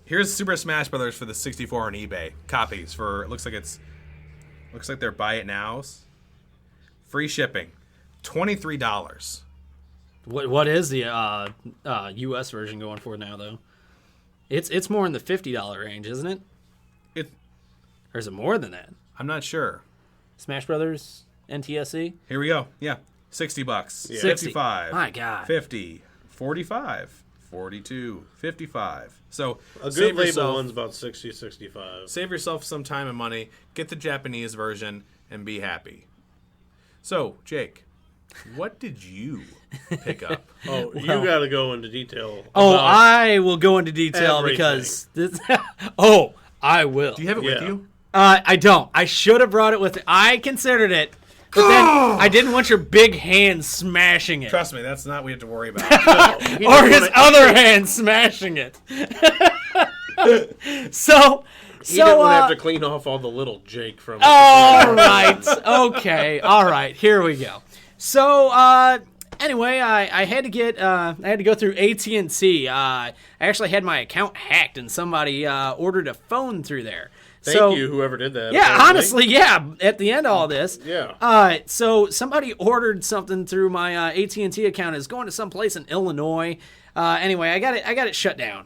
Here's Super Smash Brothers for the 64 on eBay. Copies for looks like they're buy it nows. Free shipping, $23. What is the U.S. version going for now, though? It's more in the $50 range, isn't it? Or is it more than that? I'm not sure. Smash Brothers NTSC? Here we go. Yeah, $60. Yeah. 65. My God. 50. 45. 42. 55. So A good save label yourself, one's about 60, 65. save yourself some time and money. Get the Japanese version and be happy. So, Jake, what did you pick up? Oh, you got to go into detail. Oh, about- I will go into detail everything. because this. Oh, I will. Do you have it with Yeah. you? I don't. I should have brought it with. I considered it, but then I didn't want your big hand smashing it, Trust me, that's not what we have to worry about. He or didn't his wanna- other hand smashing it. So He didn't want to have uh, to clean off all the little Jake from. all right, okay, all right. Here we go. So Anyway, I had to get I had to go through AT&T. I actually had my account hacked, and somebody ordered a phone through there. Thank you, whoever did that. Yeah, apparently. honestly, yeah. At the end of all this, Yeah. So somebody ordered something through my AT&T account. Is going to some place in Illinois. Anyway, I got it shut down.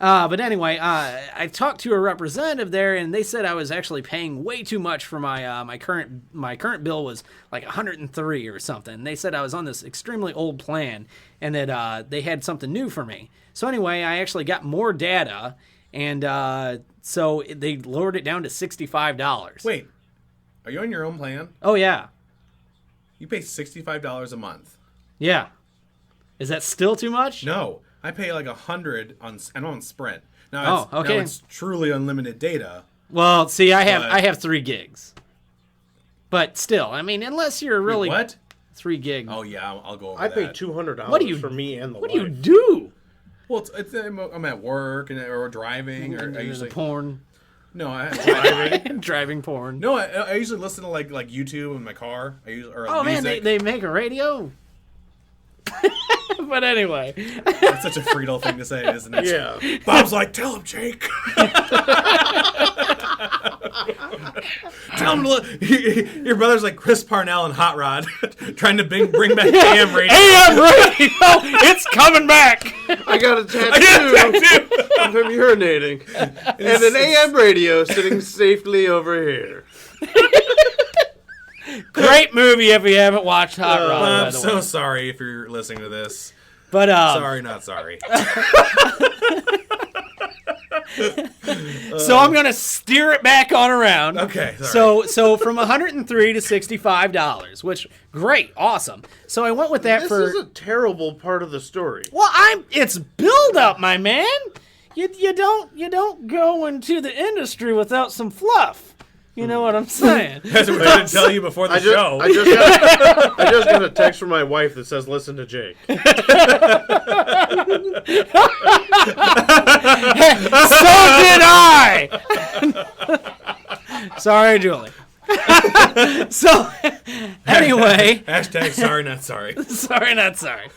But anyway, I talked to a representative there, and they said I was actually paying way too much for my current bill was like $103 or something. They said I was on this extremely old plan, and that they had something new for me. So anyway, I actually got more data, and so they lowered it down to $65. Wait, are you on your own plan? Oh yeah, You pay $65 a month. yeah. Is that still too much? No, I pay like $100 on. I'm on Sprint. Now okay. Now it's truly unlimited data. Well, see, I But- have 3 gigs. But still, I mean, unless you're really What? 3 gig. Oh yeah, I'll go over I that. paid $200 What do you- for me and the What wife. do you do? Well, I'm at work or driving, or I usually Porn, no, driving porn. no, I usually listen to like YouTube in my car. Or Oh man, music. they make a radio. But anyway, That's such a Friedel thing to say, isn't it? Yeah. Bob's like, tell him, Jake. Tell him to look. Your brother's like Chris Parnell and Hot Rod, trying to bring back AM radio. AM radio, it's coming back. I got a tattoo of him urinating. And an AM radio sitting safely over here. Great movie if you haven't watced Hot Rod. by I'm the so way. sorry if you're listening to this. But Sorry, not sorry. so I'm gonna steer it back on around. Okay, sorry. So from $103 to $65, which great, awesome. So I went with that This for. is a terrible part of the story. Well, it's build up, my man. You don't go into the industry without some fluff. You know what I'm saying? That's what I didn't tell you before the show. I just got a text from my wife that says, "Listen to Jake." So did I. Sorry, Julie. So anyway, Hashtag sorry, not sorry. sorry, not sorry.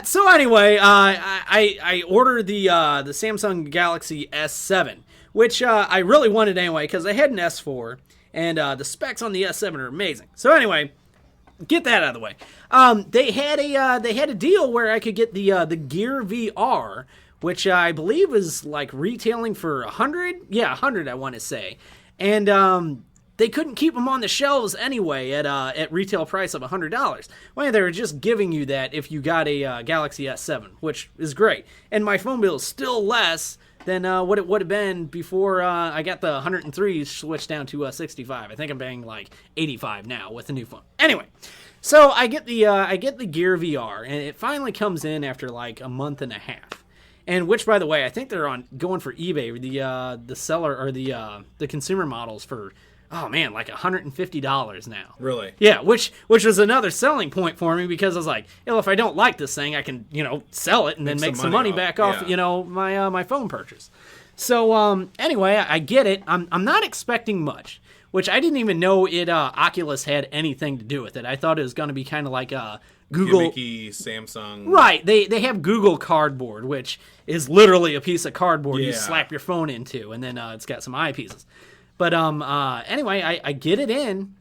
So anyway, I ordered the Samsung Galaxy S7, which I really wanted anyway because I had an S4, and the specs on the S7 are amazing. So anyway, get that out of the way. They had a deal where I could get the Gear VR, which I believe is like retailing for $100. Yeah, $100 I want to say, and they couldn't keep them on the shelves anyway at retail price of $100. Well, they were just giving you that if you got a Galaxy S7, which is great. And my phone bill is still less than what it would have been before I got the 103 switched down to 65. I think I'm paying like 85 now with the new phone. Anyway, so I get the Gear VR, and it finally comes in after like a month and a half. And which, by the way, I think they're going for eBay. The seller or the consumer models for, oh man, like $150 now. Really? Yeah, which was another selling point for me because I was like, if I don't like this thing, I can sell it and then make some money back off my phone purchase. So anyway, I get it. I'm not expecting much, which I didn't even know Oculus had anything to do with it. I thought it was going to be kind of like Google. Gimmicky Samsung. Right, they have Google Cardboard, which is literally a piece of cardboard you Yeah. slap your phone into, and then it's got some eyepieces. But anyway, I get it in,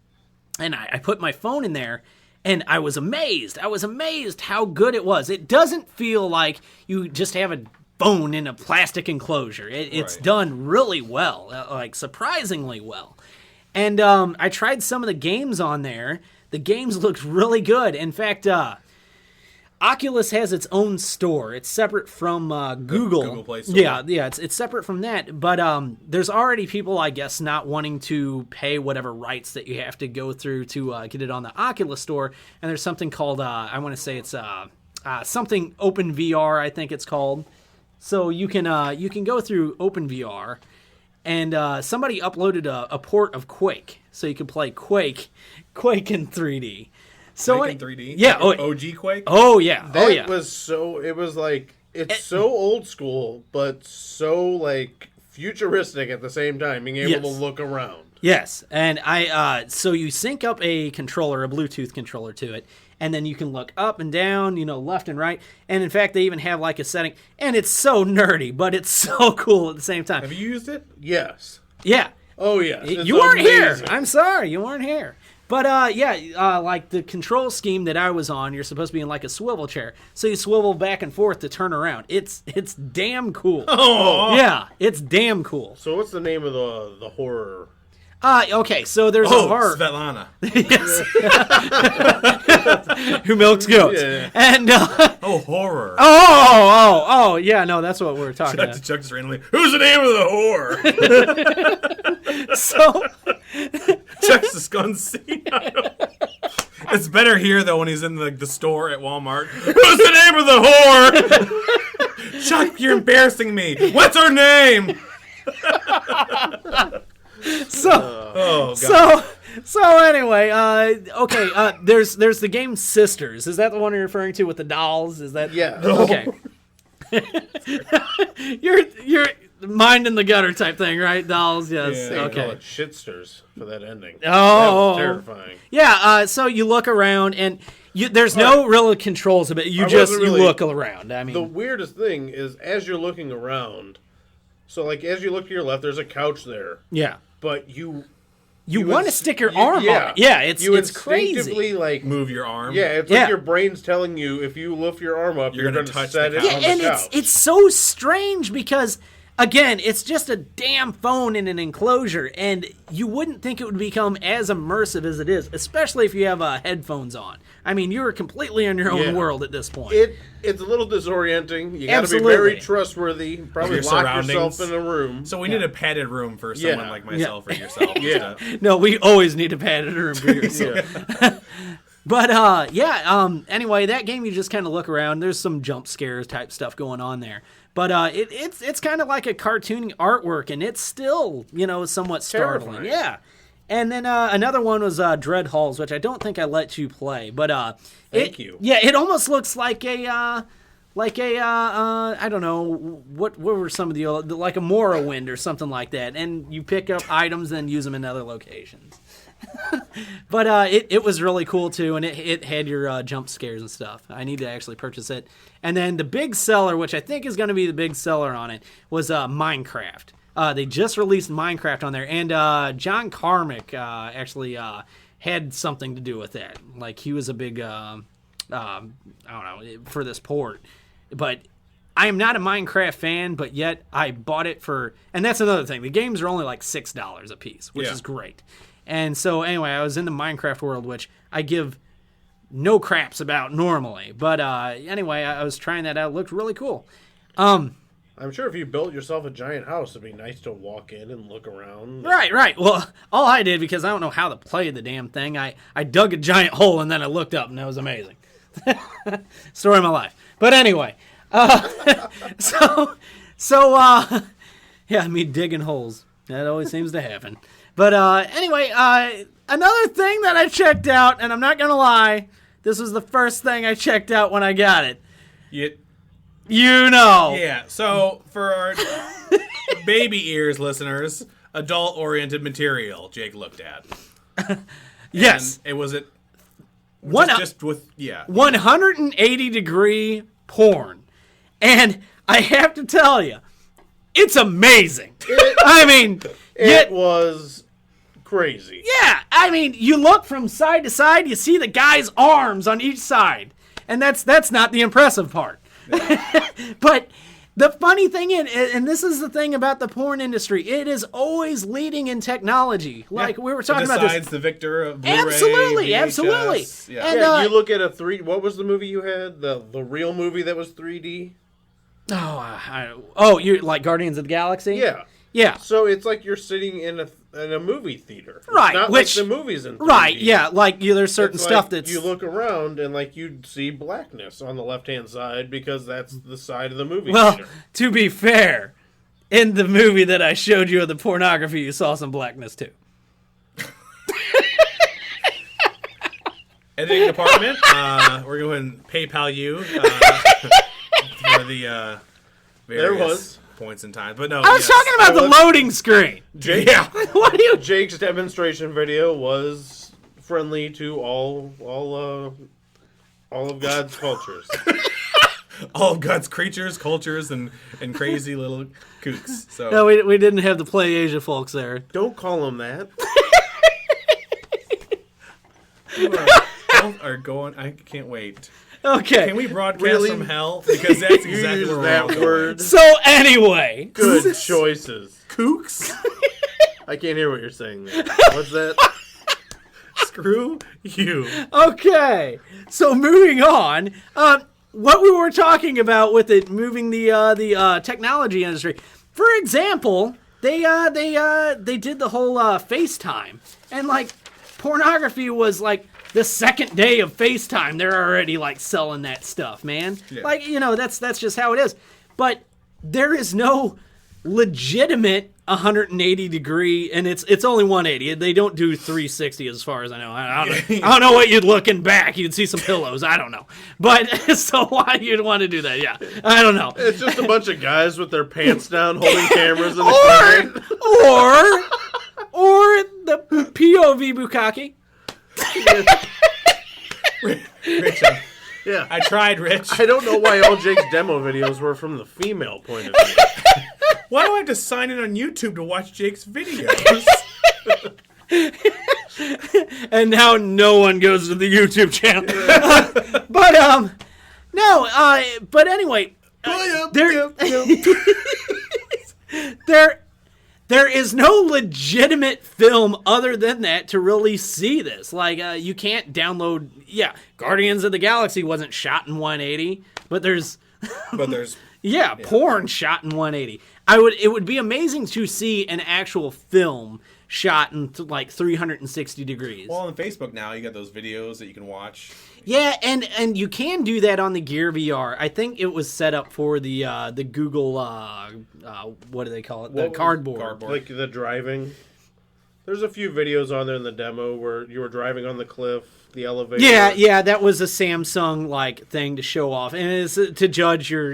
and I put my phone in there, and I was amazed. I was amazed how good it was. It doesn't feel like you just have a phone in a plastic enclosure. It's Right. done really well, like surprisingly well. And I tried some of the games on there. The games looked really good. In fact, Oculus has its own store. It's separate from Google. Google Play Store. Yeah, it's separate from that. But there's already people, I guess, not wanting to pay whatever rights that you have to go through to get it on the Oculus Store. And there's something called, I want to say it's something OpenVR, I think it's called. So you can go through OpenVR, and somebody uploaded a port of Quake, so you can play Quake in 3D. So Quake in 3D? Yeah. Like OG Quake? Oh yeah. That Oh yeah. was so. It was like it's so old school, but so like futuristic at the same time, being able Yes. to look around. Yes, and so you sync up a controller, a Bluetooth controller to it, and then you can look up and down, left and right. And in fact, they even have like a setting, and it's so nerdy, but it's so cool at the same time. Have you used it? Yes. Yeah. Oh, yes. It's You weren't here. amazing. I'm sorry, you weren't here. But like the control scheme that I was on, you're supposed to be in like a swivel chair, so you swivel back and forth to turn around. It's damn cool. Oh, Yeah, it's damn cool. So what's the name of the horror? Okay, so there's a horror. Svetlana. Who milks goats. Yeah. And Oh, horror. yeah, no, that's what we're talking Chuck, about. Chuck just randomly. Who's the name of the whore? So Chuck's just gone see. It's better here though when he's in the store at Walmart. Who's the name of the whore? Chuck, you're embarrassing me. What's her name? Oh god. So anyway, okay, there's the game Sisters. Is that the one you're referring to with the dolls? Is that Yeah. Okay. you're mind in the gutter type thing, right? Dolls, yes. Yeah. They call Okay. it shitsters for that ending. Oh. That was terrifying. Yeah, so you look around and there's no real controls of it. You wasn't really- look around. I mean, The weirdest thing is as you're looking around, so like as you look to your left, there's a couch there, yeah. but you want to ins- stick your you- arm yeah. on it. Yeah, it's you crazy. instinctively like Move your arm. yeah, it's Yeah. like your brain's telling you if you lift your arm up, you're gonna going to touch set the it couch. on Yeah, the and couch. it's so strange because again, it's just a damn phone in an enclosure, and you wouldn't think it would become as immersive as it is, especially if you have headphones on. I mean, you're completely in your own Yeah. world at this point. It's a little disorienting. You got to be Absolutely. very trustworthy. Probably Your lock surroundings. yourself in a room. So we need a padded room for someone Yeah. like myself or yourself. Yeah. No, we always need a padded room for yourself. But anyway, that game you just kind of look around. There's some jump scares type stuff going on there. But it's kind of like a cartoony artwork, and it's still somewhat startling. Terrifying. Yeah. And then another one was Dread Halls, which I don't think I let you play. But Thank you. Yeah, it almost looks like a I don't know what were some of the old, like a Morrowind or something like that, and you pick up items and use them in other locations. But it was really cool too, and it had your jump scares and stuff. I need to actually purchase it. And then the big seller, which I think is going to be the big seller on it, was Minecraft. They just released Minecraft on there, and John Carmack actually had something to do with that. Like he was a big I don't know, for this port. But I am not a Minecraft fan, but yet I bought it and that's another thing. The games are only like $6 a piece, which Yeah. is great. And so anyway, I was in the Minecraft world, which I give no craps about normally. But anyway, I was trying that out. It looked really cool. I'm sure if you built yourself a giant house, it'd be nice to walk in and look around. Right. Well, all I did, because I don't know how to play the damn thing, I dug a giant hole and then I looked up, and that was amazing. Story of my life. But anyway, yeah, me digging holes. That always seems to happen. But anyway, another thing that I checked out, and I'm not going to lie, this was the first thing I checked out when I got it. Yeah, so for our baby ears listeners, adult-oriented material Jake looked at. Yes. And it was it One, just with, yeah. 180-degree porn. And I have to tell you, it's amazing. I mean, It was crazy. yeah, I mean, you look from side to side, you see the guy's arms on each side. And that's not the impressive part. But the funny thing and this is the thing about the porn industry, it is always leading in technology. Like we were talking about Decides this. the victor of Blu-ray, Absolutely, VHS. absolutely. Yeah. And, Yeah, you look at what was the movie you had? The real movie that was 3D? You're like Guardians of the Galaxy? Yeah. Yeah. So it's like you're sitting in a movie theater. It's Right, not which- like the movies in 3D. Right, yeah, like there's certain It's stuff like that's you look around and like you'd see blackness on the left-hand side because that's the side of the movie well, theater. to be fair, in the movie that I showed you of the pornography, you saw some blackness too. Editing department, we're going to PayPal you for the There various was. points in time. But no, I was talking about the loading screen. Yeah. What do you? Jake's demonstration video was friendly to all of God's cultures. All of God's creatures, cultures, and crazy little kooks. So No, we didn't have the Play Asia folks there. Don't call him that. both are going. I can't wait. Okay. Can we broadcast Really? from hell? Because that's You exactly use where we're that all going. word. So anyway, Good choices. Kooks. I can't hear what you're saying there. What's that? Screw you. okay. So moving on, what we were talking about with it moving the technology industry. For example, they did the whole FaceTime, and like pornography was like the second day of FaceTime. They're already like selling that stuff, man. Yeah. Like that's just how it is. But there is no legitimate 180 degree, and it's only 180. They don't do 360 as far as I know. I don't know what you'd looking back. You'd see some pillows. I don't know. But so why you'd want to do that? Yeah, I don't know. It's just a bunch of guys with their pants down holding cameras in the corner. or the POV bukkake. Rich, Yeah. I tried, Rich. I don't know why all Jake's demo videos were from the female point of view. Why do I have to sign in on YouTube to watch Jake's videos? And now no one goes to the YouTube channel. But anyway, there is no legitimate film other than that to really see this. Like, you can't download. Yeah, Guardians of the Galaxy wasn't shot in 180, but there's porn shot in 180. It would be amazing to see an actual film shot in like 360 degrees. Well, on Facebook now, you got those videos that you can watch. Yeah, and you can do that on the Gear VR. I think it was set up for the Google what do they call it? The cardboard. Like the driving. There's a few videos on there in the demo where you were driving on the cliff, the elevator. Yeah, that was a Samsung like thing to show off, and it's to judge your.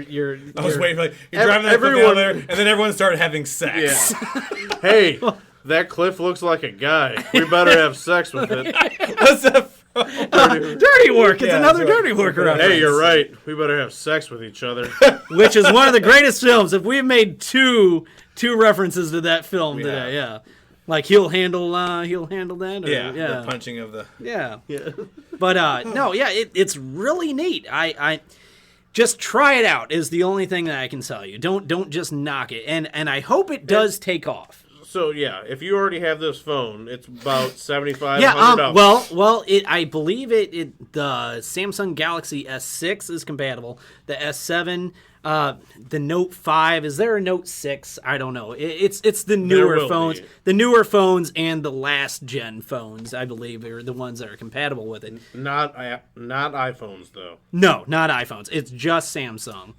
I was waiting for you're driving that cliff down there, and then everyone started having sex. Yeah. Hey, that cliff looks like a guy. We better have sex with it. What's that from? Dirty work. It's another that's right. dirty work around. Hey, you're right. We better have sex with each other. Which is one of the greatest films. If we've made two references to that film today, yeah. Like he'll handle that. Or, the punching of the. Yeah. But no, yeah, it's really neat. I just try it out is the only thing that I can tell you. Don't just knock it. And I hope it does take off. So yeah, if you already have this phone, it's about $7,500. Yeah. Well, I believe it. The Samsung Galaxy S6 is compatible. The S7, the Note 5. Is there a Note 6? I don't know. It's the newer phones. Be. The newer phones and the last gen phones, I believe, are the ones that are compatible with it. Not iPhones though. No, not iPhones. It's just Samsung.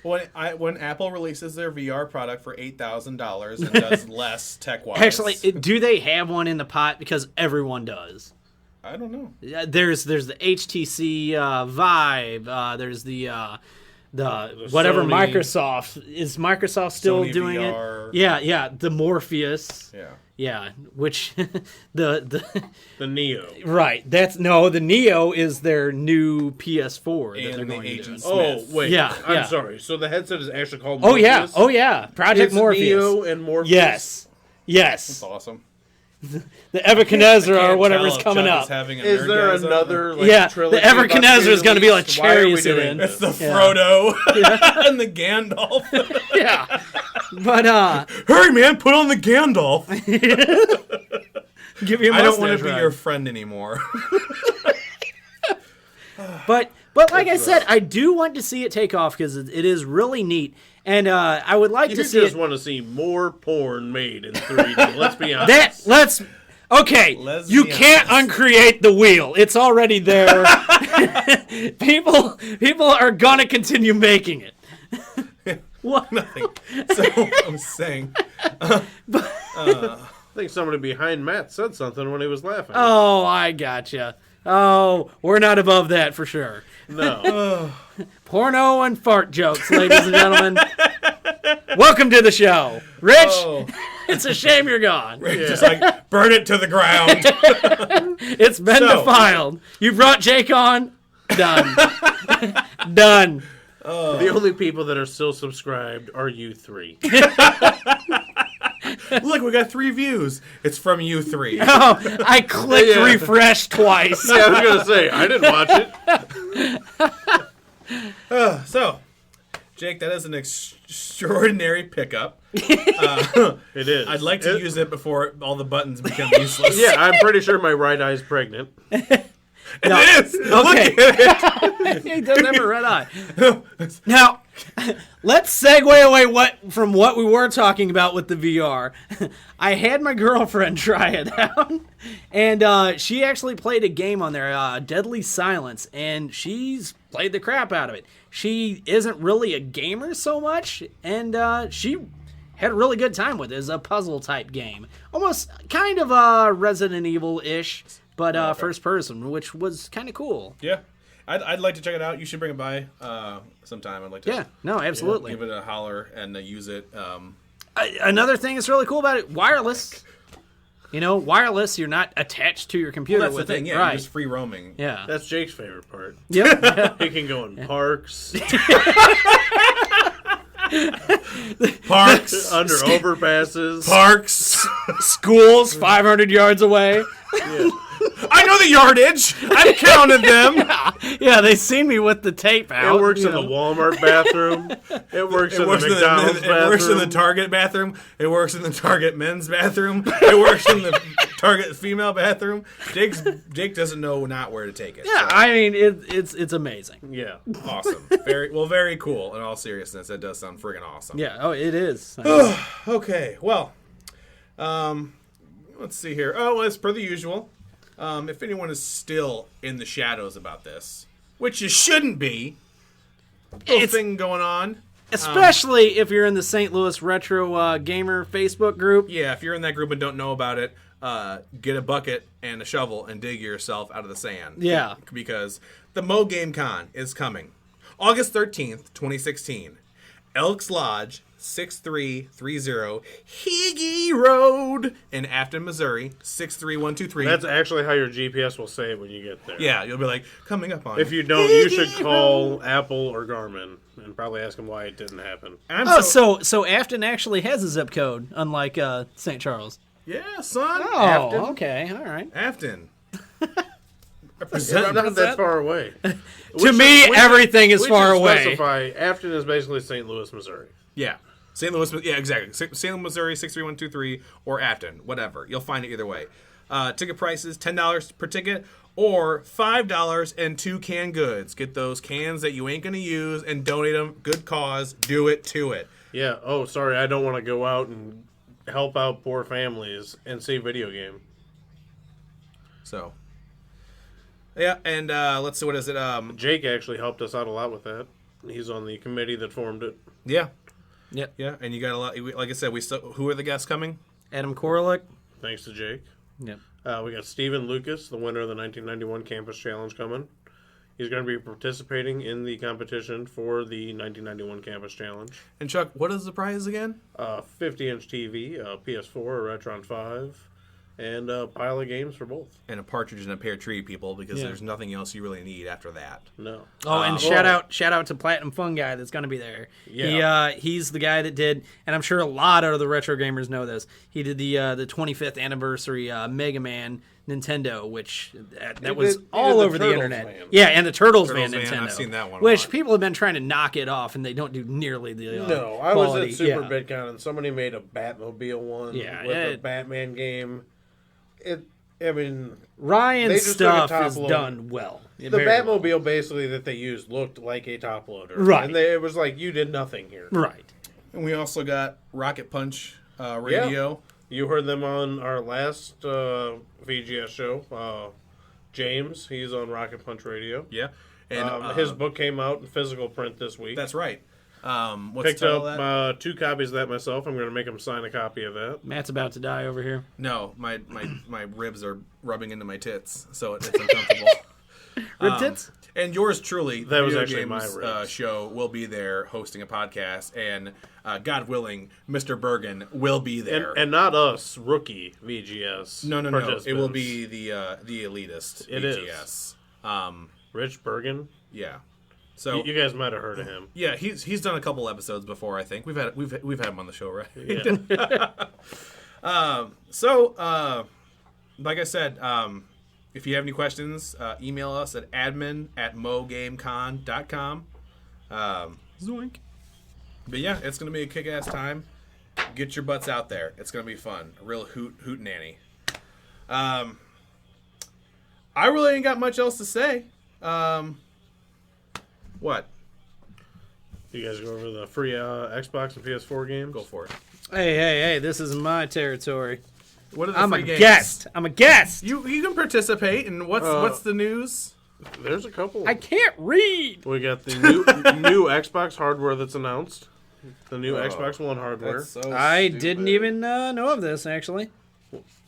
When Apple releases their VR product for $8,000 and does less tech-wise. Actually, do they have one in the pot? Because everyone does. I don't know. There's the HTC Vive. There's the whatever Sony. Microsoft is. Microsoft still Sony doing VR. it? Yeah. The Morpheus. Yeah. Which the Neo. right. The Neo is their new PS4 that And they're the going to Agent do. Oh Smith. wait, Yeah, I'm yeah. sorry. So the headset is actually called Oh yeah. Morpheus? Oh yeah. Project It's Morpheus. Neo and Morpheus. Yes. That's awesome. The Nebuchadnezzar or Can't whatever's tell if coming Chuck up. is having a Is there nerdgasm. another Yeah, trilogy the about to Nebuchadnezzar is going to be like released? Why are we Chariot doing in. It's this? the Frodo and the Gandalf. Yeah. But Hurry, man, put on the Gandalf. give you a I don't want mustache to be ride. your friend anymore. But like I said, I do want to see it take off because it is really neat, and I would like You to see just it. want to see more porn made in 3D. Let's be honest. Okay, Let's you be can't honest. uncreate the wheel. It's already there. people are gonna continue making it. What? So I'm saying, I think somebody behind Matt said something when he was laughing. Oh, I gotcha. Oh, we're not above that for sure. No. Porno and fart jokes, ladies and gentlemen. Welcome to the show, Rich. Oh, It's a shame you're gone. just like burn it to the ground. It's been So- defiled. You brought Jake on. Done. Done. The only people that are still subscribed are you three. Look, we got 3 views. It's from you 3. Oh, I clicked Yeah. refresh twice. Yeah, I was gonna say I didn't watch it. So, Jake, that is an extraordinary pickup. It is. I'd like to use it before all the buttons become useless. Yeah, I'm pretty sure my right eye's pregnant. No. It is. Okay. Look at it. He doesn't have a red eye. Now, let's segue away from what we were talking about with the VR. I had my girlfriend try it out, and she actually played a game on there, Deadly Silence, and she's played the crap out of it. She isn't really a gamer so much, and she had a really good time with it. It's a puzzle-type game. Almost kind of Resident Evil-ish, but first person, which was kind of cool. Yeah. I'd like to check it out. You should bring it by sometime. I'd like to Yeah, no, absolutely. give it a holler and use it. Another thing that's really cool about it, wireless. You know, wireless, you're not attached to your computer That's the with thing. it. Yeah, Right. you're just free roaming. Yeah. That's Jake's favorite part. Yep. He can go in parks, Parks. under overpasses. Parks. Schools 500 yards away. I know the yardage. I've counted them. Yeah, they see me with the tape out. It works you in the know. Walmart bathroom. It works in the McDonald's it bathroom. works in the Target bathroom. It works in the Target men's bathroom. It works in the Target female bathroom. Jake doesn't know not where to take it. Yeah, so. I mean, it's amazing. Yeah. Awesome. Very cool. In all seriousness, that does sound friggin' awesome. Yeah, oh, it is. Okay. Well, let's see here. Oh, as per the usual, if anyone is still in the shadows about this, which you shouldn't be, little It's- thing going on. Especially if you're in the St. Louis Retro Gamer Facebook group. Yeah, if you're in that group and don't know about it, get a bucket and a shovel and dig yourself out of the sand. Yeah. Because the Mo Game Con is coming. August 13th, 2016. Elks Lodge, 6330 Higgy Road in Afton, Missouri, 63123. That's actually how your GPS will say it when you get there. Yeah, you'll be like, coming up on If you don't, you should call Apple or Garmin and probably ask them why it didn't happen. I'm Oh, so Afton actually has a zip code, unlike St. Charles. yeah, son. Oh, Afton? okay, all right. Afton. It's Represent. not that far away. To me, everything is we far should away. Specify, Afton is basically St. Louis, Missouri. Yeah. St. Louis, yeah, exactly. St. Louis, Missouri, 63123, or Afton, whatever. You'll find it either way. Ticket prices, $10 per ticket, or $5 and 2 canned goods. Get those cans that you ain't going to use and donate them. Good cause. Do it to it. Yeah. Oh, sorry. I don't want to go out and help out poor families and see video game. So, yeah, and let's see, what is it? Jake actually helped us out a lot with that. He's on the committee that formed it. Yeah. Yep. Yeah, and you got a lot. Like I said, who are the guests coming? Adam Korlick. Thanks to Jake. Yep. We got Stephen Lucas, the winner of the 1991 Campus Challenge, coming. He's going to be participating in the competition for the 1991 Campus Challenge. And Chuck, what is the prize again? 50-inch TV, a PS4, a Retron 5, and a pile of games for both. And a partridge in a pear tree, people, because Yeah. there's nothing else you really need after that. No. Oh, and shout out to Platinum Fun Guy that's going to be there. Yeah. He's the guy that did, and I'm sure a lot of the retro gamers know this. He did the 25th anniversary Mega Man Nintendo, which that was did all the over the Turtles internet. Van. Yeah, and the Turtles, Turtles Van Van, Nintendo. I've seen that one a Which lot. people have been trying to knock it off, and they don't do nearly the No, I was quality. at Super Yeah. VidCon and somebody made a Batmobile one Yeah, with a it- Batman game. I mean, Ryan's They just took a stuff top is load. done well. the Very well. Batmobile basically that they used looked like a top loader. Right. And it was like, you did nothing here. Right. And we also got Rocket Punch Radio. You heard them on our last VGS show. James, he's on Rocket Punch Radio. Yeah. And His book came out in physical print this week. That's right. What's Picked the title of that? up 2 copies of that myself. I'm going to make him sign a copy of that. Matt's about to die over here. No, my ribs are rubbing into my tits, so it's uncomfortable. Rib tits? And yours truly, That was Video actually my Games, ribs. show, will be there hosting a podcast, and God willing, Mr. Bergen will be there. And not us, rookie VGS. no. It participants. will be the elitist It is. VGS. Rich Bergen. Yeah. So You guys might have heard of him. yeah, he's done a couple episodes before. I think we've had him on the show, right? Yeah. Like I said, if you have any questions, email us at admin@mogamecon.com. Zoink. But yeah, it's going to be a kick-ass time. Get your butts out there. It's going to be fun. A real hoot nanny. I really ain't got much else to say. What? You guys go over the free Xbox and PS4 games? Go for it. Hey, this is my territory. What are the I'm a free games? guest. I'm a guest. You can participate. And what's the news? There's a couple. I can't read. We got the new Xbox hardware that's announced. The new Xbox One hardware. That's so I stupid. didn't even know of this, actually.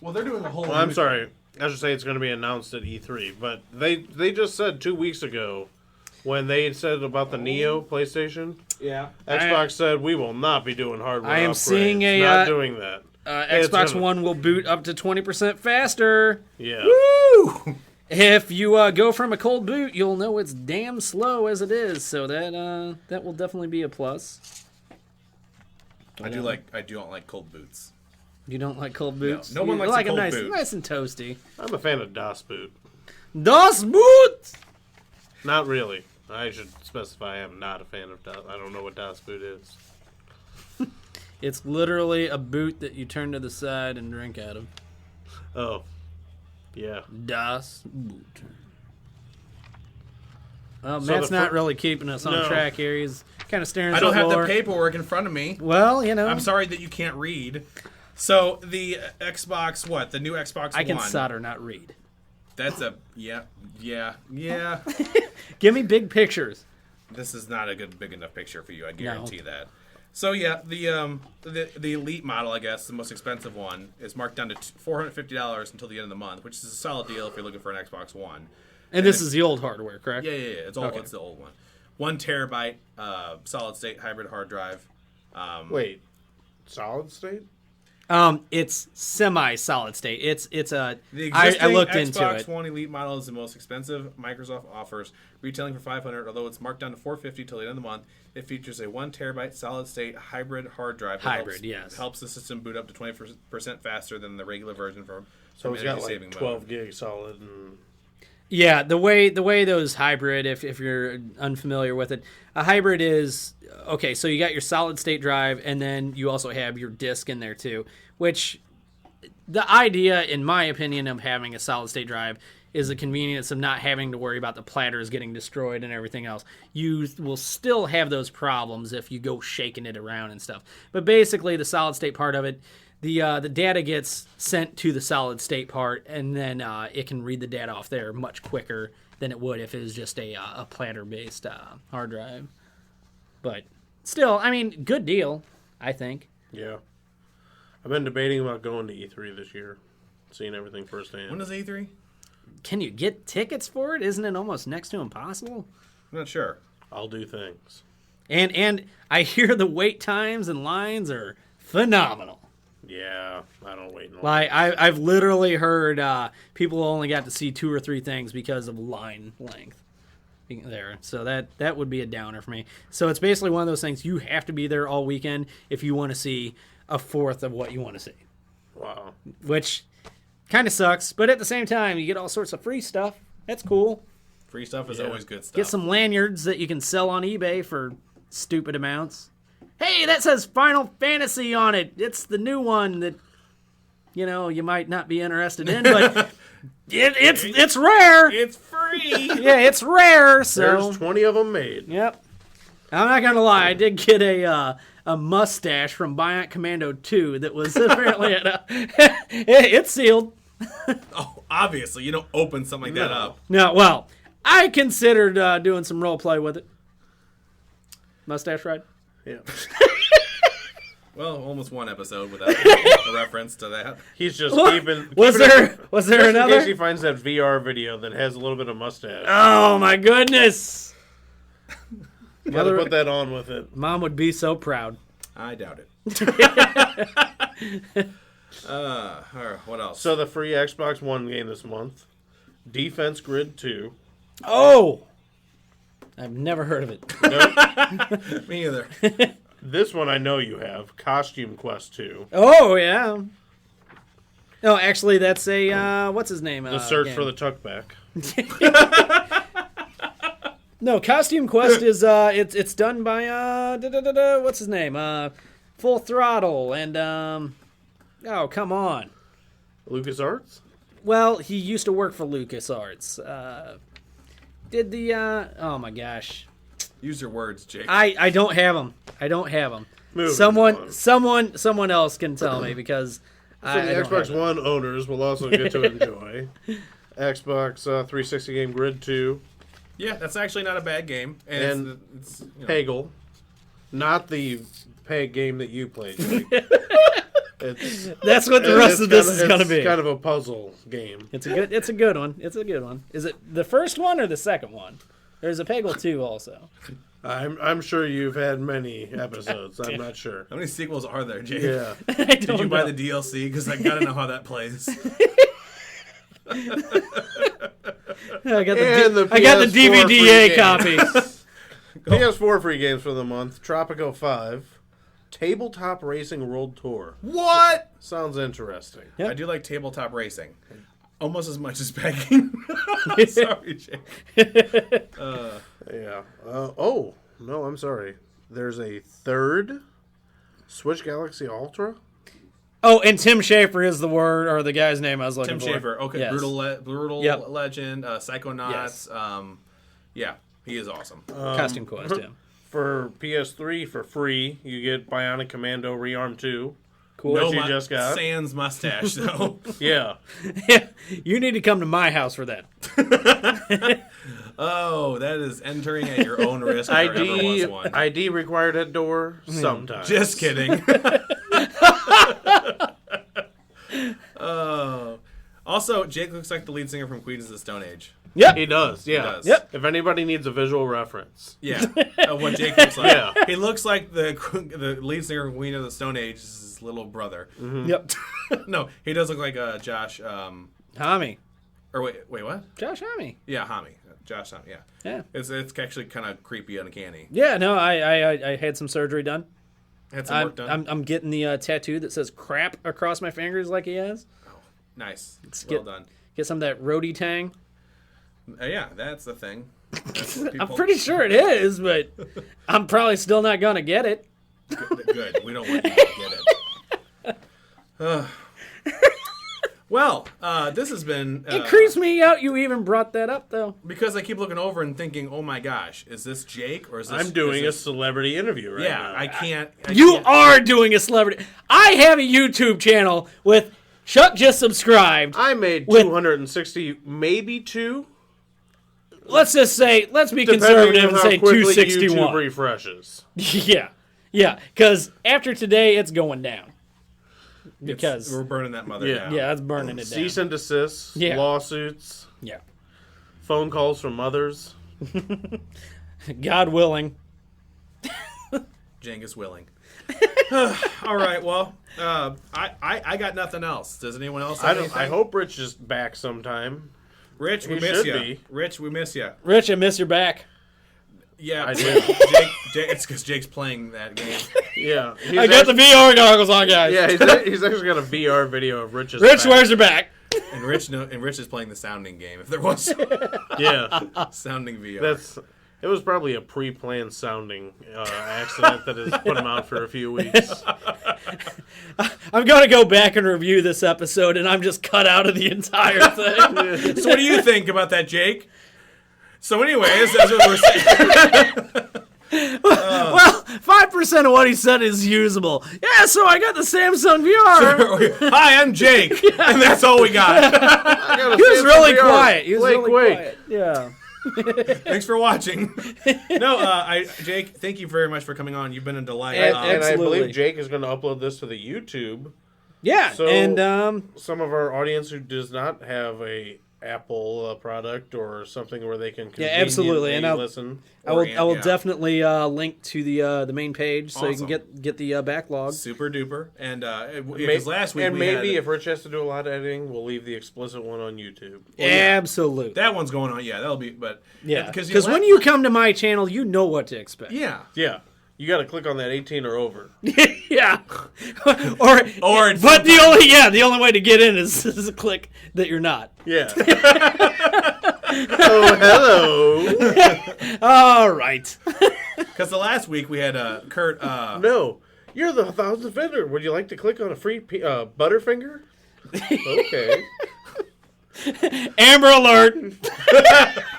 Well, they're doing a whole. Well, I'm sorry. I should say it's going to be announced at E3, but they just said 2 weeks ago when they said about the Neo PlayStation. Yeah. Xbox said we will not be doing hardware. I am upgrades. seeing a, not doing that. It's Xbox gonna- One will boot up to 20% faster. Yeah. Woo! If you go from a cold boot, you'll know it's damn slow as it is. So that will definitely be a plus. I don't like cold boots. You don't like cold boots? no one You likes a like cold them boot. nice and toasty. I'm a fan of DOS boot. Das Boot! Not really. I should specify I'm not a fan of DOS. I don't know what DOS boot is. It's literally a boot that you turn to the side and drink out of. Oh. Yeah. Das Boot. Well, So Matt's the not fir- really keeping us on No. track here. He's kind of staring at I don't the have the floor. paperwork in front of me. Well, you know. I'm sorry that you can't read. So the Xbox, what? The new Xbox I can One. solder, not read. That's a yeah. Give me big pictures. This is not a big enough picture for you. I guarantee that. So yeah, the elite model, I guess, the most expensive one, is marked down to $450 until the end of the month, which is a solid deal if you're looking for an Xbox One. And this is the old hardware, correct? Yeah. It's all. Okay. It's the old one. 1 terabyte solid state hybrid hard drive. Wait. Solid state? It's semi-solid state. It's a. The I existing looked Xbox into it. One Elite model is the most expensive Microsoft offers, retailing for $500. Although it's marked down to $450 till the end of the month, it features a 1 terabyte solid state hybrid hard drive. That Hybrid, helps, yes. helps the system boot up to 20% faster than the regular version from So it's got energy like saving 12 mode. gig solid. And Yeah, the way those hybrid, if you're unfamiliar with it, a hybrid is okay. So you got your solid state drive, and then you also have your disk in there too. Which the idea, in my opinion, of having a solid state drive is the convenience of not having to worry about the platters getting destroyed and everything else. You will still have those problems if you go shaking it around and stuff. But basically, the solid state part of it, the data gets sent to the solid state part, and then it can read the data off there much quicker than it would if it was just a platter-based hard drive. But still, I mean, good deal, I think. yeah. I've been debating about going to E3 this year, seeing everything firsthand. When is E3? Can you get tickets for it? Isn't it almost next to impossible? I'm not sure. I'll do things. And I hear the wait times and lines are phenomenal. Yeah, I don't wait in line. Like I've literally heard people only got to see 2 or 3 things because of line length there. So that would be a downer for me. So it's basically one of those things you have to be there all weekend if you want to see a fourth of what you want to see, Wow. which kind of sucks. But at the same time, you get all sorts of free stuff. That's cool. Free stuff is Yeah. always good stuff. Get some lanyards that you can sell on eBay for stupid amounts. Hey, that says Final Fantasy on it. It's the new one that, you might not be interested in, but it's rare. It's free. Yeah, it's rare. So There's 20 of them made. yep. I'm not gonna lie. I did get a mustache from Bionic Commando 2 that was apparently it's sealed. Oh, obviously, you don't open something like that No. up. No, well, I considered doing some role play with it. Mustache ride. Yeah. Well, almost one episode without a reference to that. He's just What? keeping. Was there just in another? case he finds that VR video that has a little bit of mustache. Oh my goodness! Gotta put that on with it. Mom would be so proud. I doubt it. All right, what else? So the free Xbox One game this month, Defense Grid 2. Oh, I've never heard of it. Nope. Me either. This one I know you have, Costume Quest 2. Oh yeah. No, actually, that's a what's his name? The Search game. for the Tuckback. No, Costume Quest is it's done by what's his name? Full Throttle and oh come on. LucasArts? Well, he used to work for LucasArts. Did the oh my gosh. Use your words, Jake. I don't have them. I don't have them. Moving on. Someone else can tell me because So I the don't Xbox have it. One owners will also get to enjoy Xbox 360 game Grid 2, Yeah, that's actually not a bad game. And it's Peggle. Not the Peg game that you played. Jake. It's That's what the rest of this is going to be. It's kind of a puzzle game. It's a good one. It's a good one. Is it the first one or the second one? There's a Peggle 2 also. I'm sure you've had many episodes. I'm not sure. How many sequels are there, Jake? Yeah. I Did don't you buy know. the DLC? Because I gotta know how that plays. I got And the, the I got the PS4 free DVD game. copy. PS4 free games for the month: Tropico 5, Tabletop Racing World Tour. What? Sounds interesting. Yep. I do like tabletop racing. Almost as much as pegging. Sorry, Jake. Yeah. Oh no, I'm sorry. There's a third Switch Galaxy Ultra. Oh, and Tim Schafer is the word or the guy's name I was looking Tim for. Schafer. Okay, Yes. brutal Yep. legend, Psychonauts. Yes. Yeah, he is awesome. Costume Quest. Yeah. For PS3 for free, you get Bionic Commando Rearm 2. Cool. Which you just got. Sans mustache though. Yeah. You need to come to my house for that. Oh, that is entering at your own risk. If there ever was one. ID required at door sometimes. Just kidding. Oh. Also, Jake looks like the lead singer from Queens of the Stone Age. Yep. He does, yeah. does. Yep. If anybody needs a visual reference. Yeah, of what Jake looks like. Yeah. He looks like the lead singer from Queen of the Stone Age is his little brother. Yep. No, he does look like Josh. Hami. Or wait, what? Josh Hami. Yeah, Hami. Josh Hami. Yeah. Yeah. It's actually kind of creepy and uncanny. Yeah. No, I had some surgery done. Had some work done. I'm getting the tattoo that says crap across my fingers like he has. Nice. get- Well done. Get some of that roadie tang. Yeah, that's the thing. That's what I'm people- pretty sure it is, but I'm probably still not gonna get it. Good. We don't want you to get it. Well, this has been... It creeps me out you even brought that up, though. Because I keep looking over and thinking, oh my gosh, is this Jake? Or is this... I'm doing a is this- celebrity interview right Yeah, now. I can't... You are doing a celebrity. I have a YouTube channel with Chuck just subscribed. I made With- 260, maybe 2. Let's just say, let's be Depending conservative on and how say quickly YouTube 261. refreshes. Yeah, because after today, it's going down. Because We're burning that mother Yeah. down. yeah, that's burning it down. Cease and desist, Yeah. lawsuits, Yeah, phone calls from mothers. God willing. Genghis willing. All right, well, I got nothing else. Does anyone else have anything? I hope Rich is back sometime. Rich, we He miss should you. be. Rich, we miss you. Rich, I miss your back. Yeah, I do. Jake, it's because Jake's playing that game. Yeah, I got the VR goggles on, guys. Yeah, he's actually got a VR video of Rich's Rich back. wears your back. And Rich is playing the sounding game. If there was Yeah, sounding VR. it was probably a pre-planned sounding accident that has put him out for a few weeks. I'm going to go back and review this episode, and I'm just cut out of the entire thing. So what do you think about that, Jake? So anyways, that's what we're saying. Well, 5% of what he said is usable. Yeah, so I got the Samsung VR. Hi, I'm Jake. And that's all we got. I got a He was Samsung really VR. quiet. He was Blake, really wait. quiet. Yeah. Thanks for watching. No, Jake, thank you very much for coming on. You've been a delight. And I Absolutely. believe Jake is going to upload this to the YouTube. Yeah, So and some of our audience who does not have a Apple product or something where they can absolutely, and I'll- listen. I will yeah. definitely link to the main page so you can Awesome. get the backlog. Super duper. And because last week and we maybe had, if Rich has to do a lot of editing, we'll leave the explicit one on YouTube. Absolutely. that one's going on. Yeah, that'll be. But Yeah, because because when you come to my channel, you know what to expect. yeah. Yeah, you got to click on that 18 or over. Yeah. Or but the only way to get in is to click that you're not. Yeah. Oh, hello. All right. Because the last week we had Kurt. No, you're the 1,000th vendor. Would you like to click on a free Butterfinger? Okay. Amber alert.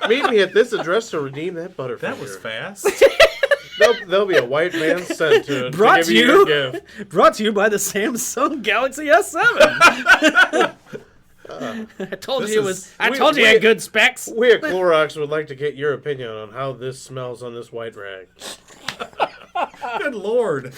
Meet me at this address to redeem that Butterfinger. that was fast. There'll be a white man sent to Brought give to you you. your gift. Brought to you by the Samsung Galaxy S7. I told you it was. I told you it had good specs. We at Clorox would like to get your opinion on how this smells on this white rag. Good lord.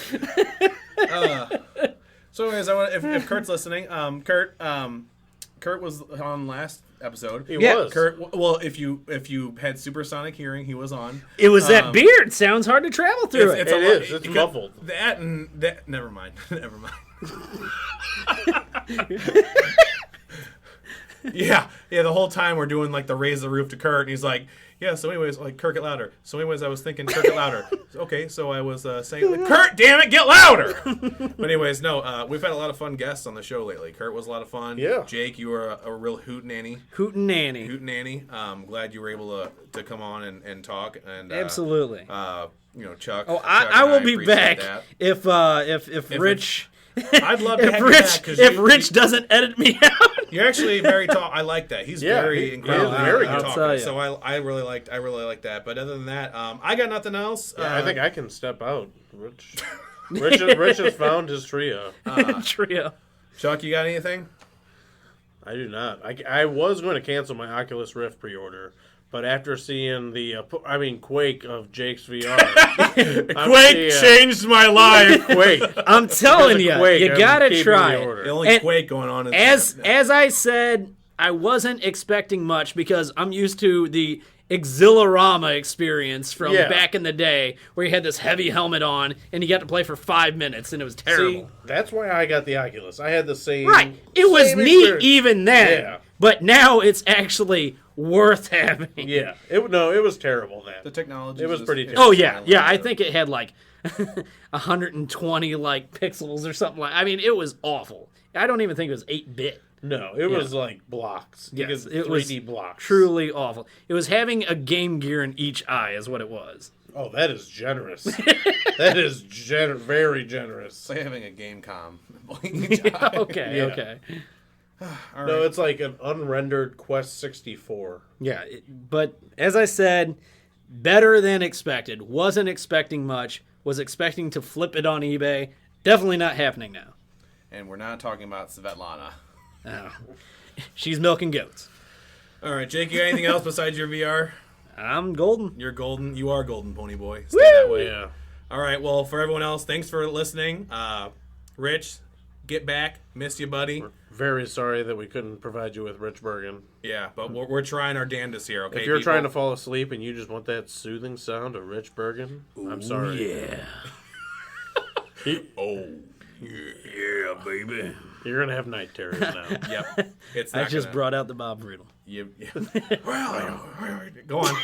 So, anyways, if Kurt's listening, Kurt was on last episode. He Yeah, was. Kurt, well, if you had supersonic hearing, he was on. It was that beard. Sounds hard to travel through it. It is. It's muffled. That and that. Never mind. Never mind. Yeah. The whole time we're doing like the raise the roof to Kurt, and he's like, "Yeah." So, anyways, like Kurt, get louder. So, anyways, I was thinking, Kurt, get louder. Okay, so I was saying, like, Kurt, damn it, get louder. But anyways, no, we've had a lot of fun guests on the show lately. Kurt was a lot of fun. Yeah. Jake, you were a real hootenanny. Hootenanny. Hootenanny. Glad you were able to come on and talk. And Absolutely. Chuck. Oh, Chuck I and will be appreciate back that. if Rich. I'd love to If have you back Rich, 'cause if you- Rich doesn't edit me out, You're actually very tall. I like that. He's Yeah, very he incredible. is very good. I'll tell talker. you. So I really like that. But other than that, I got nothing else. Yeah, I think I can step out. Rich has found his trio. trio. Chuck, you got anything? I do not. I was going to cancel my Oculus Rift pre-order, but after seeing the Quake of Jake's VR, Quake changed my life. Quake. I'm telling Because you, of Quake, you I'm gotta keeping try the it. order. The only And Quake going on. As I said, I wasn't expecting much because I'm used to the Exhilarama experience from Yeah. back in the day, where you had this heavy helmet on and you got to play for 5 minutes, and it was terrible. See, that's why I got the Oculus. I had the same. Right. It was same neat experience. even then. Yeah. But now it's actually worth having. Yeah. It was terrible then. the technology. It was pretty is- terrible. Oh yeah, yeah. I think it had like 120 like pixels or something like. I mean, it was awful. I don't even think it was 8-bit. No, it was like blocks. Yes, It it was was 3D blocks. Truly awful. It was having a Game Gear in each eye, is what it was. Oh, that is generous. That is very generous. It's like having a game com. Okay, Yeah. okay. No, it's like an unrendered Quest 64. Yeah, but as I said, better than expected. Wasn't expecting much. Was expecting to flip it on eBay. Definitely not happening now. And we're not talking about Svetlana. Oh. She's milking goats. All right, Jake, you got anything else besides your VR? I'm golden. You're golden. You are golden, Pony Boy. Stay that way. Yeah. All right. Well, for everyone else, thanks for listening. Rich, get back. Miss you, buddy. Very sorry that we couldn't provide you with Rich Bergen. Yeah, but we're trying our damnedest here. Okay. If you're people? trying to fall asleep and you just want that soothing sound of Rich Bergen, I'm sorry. Yeah. Yeah, baby. You're going to have night terrors now. Yep. It's I not just gonna- brought out the Bob Riddle. Well, go on.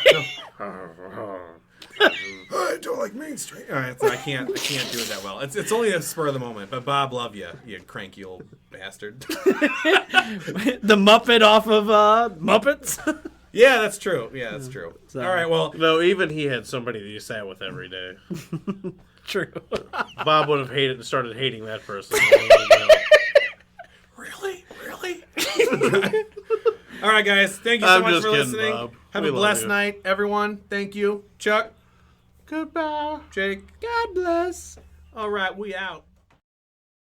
I don't like Main Street. All right, so I can't do it that well. It's only a spur of the moment. But Bob, love you, you cranky old bastard. The Muppet off of Muppets? Yeah, that's true. Yeah, that's true. So- All right, well, No, even he had somebody that he sat with every day. True. Bob would have started hating that person. really? All right, guys. Thank you so I'm much just for kidding, listening. Bob. Have We a love blessed you. night, everyone. Thank you, Chuck. Goodbye. Jake. God bless. All right, we out.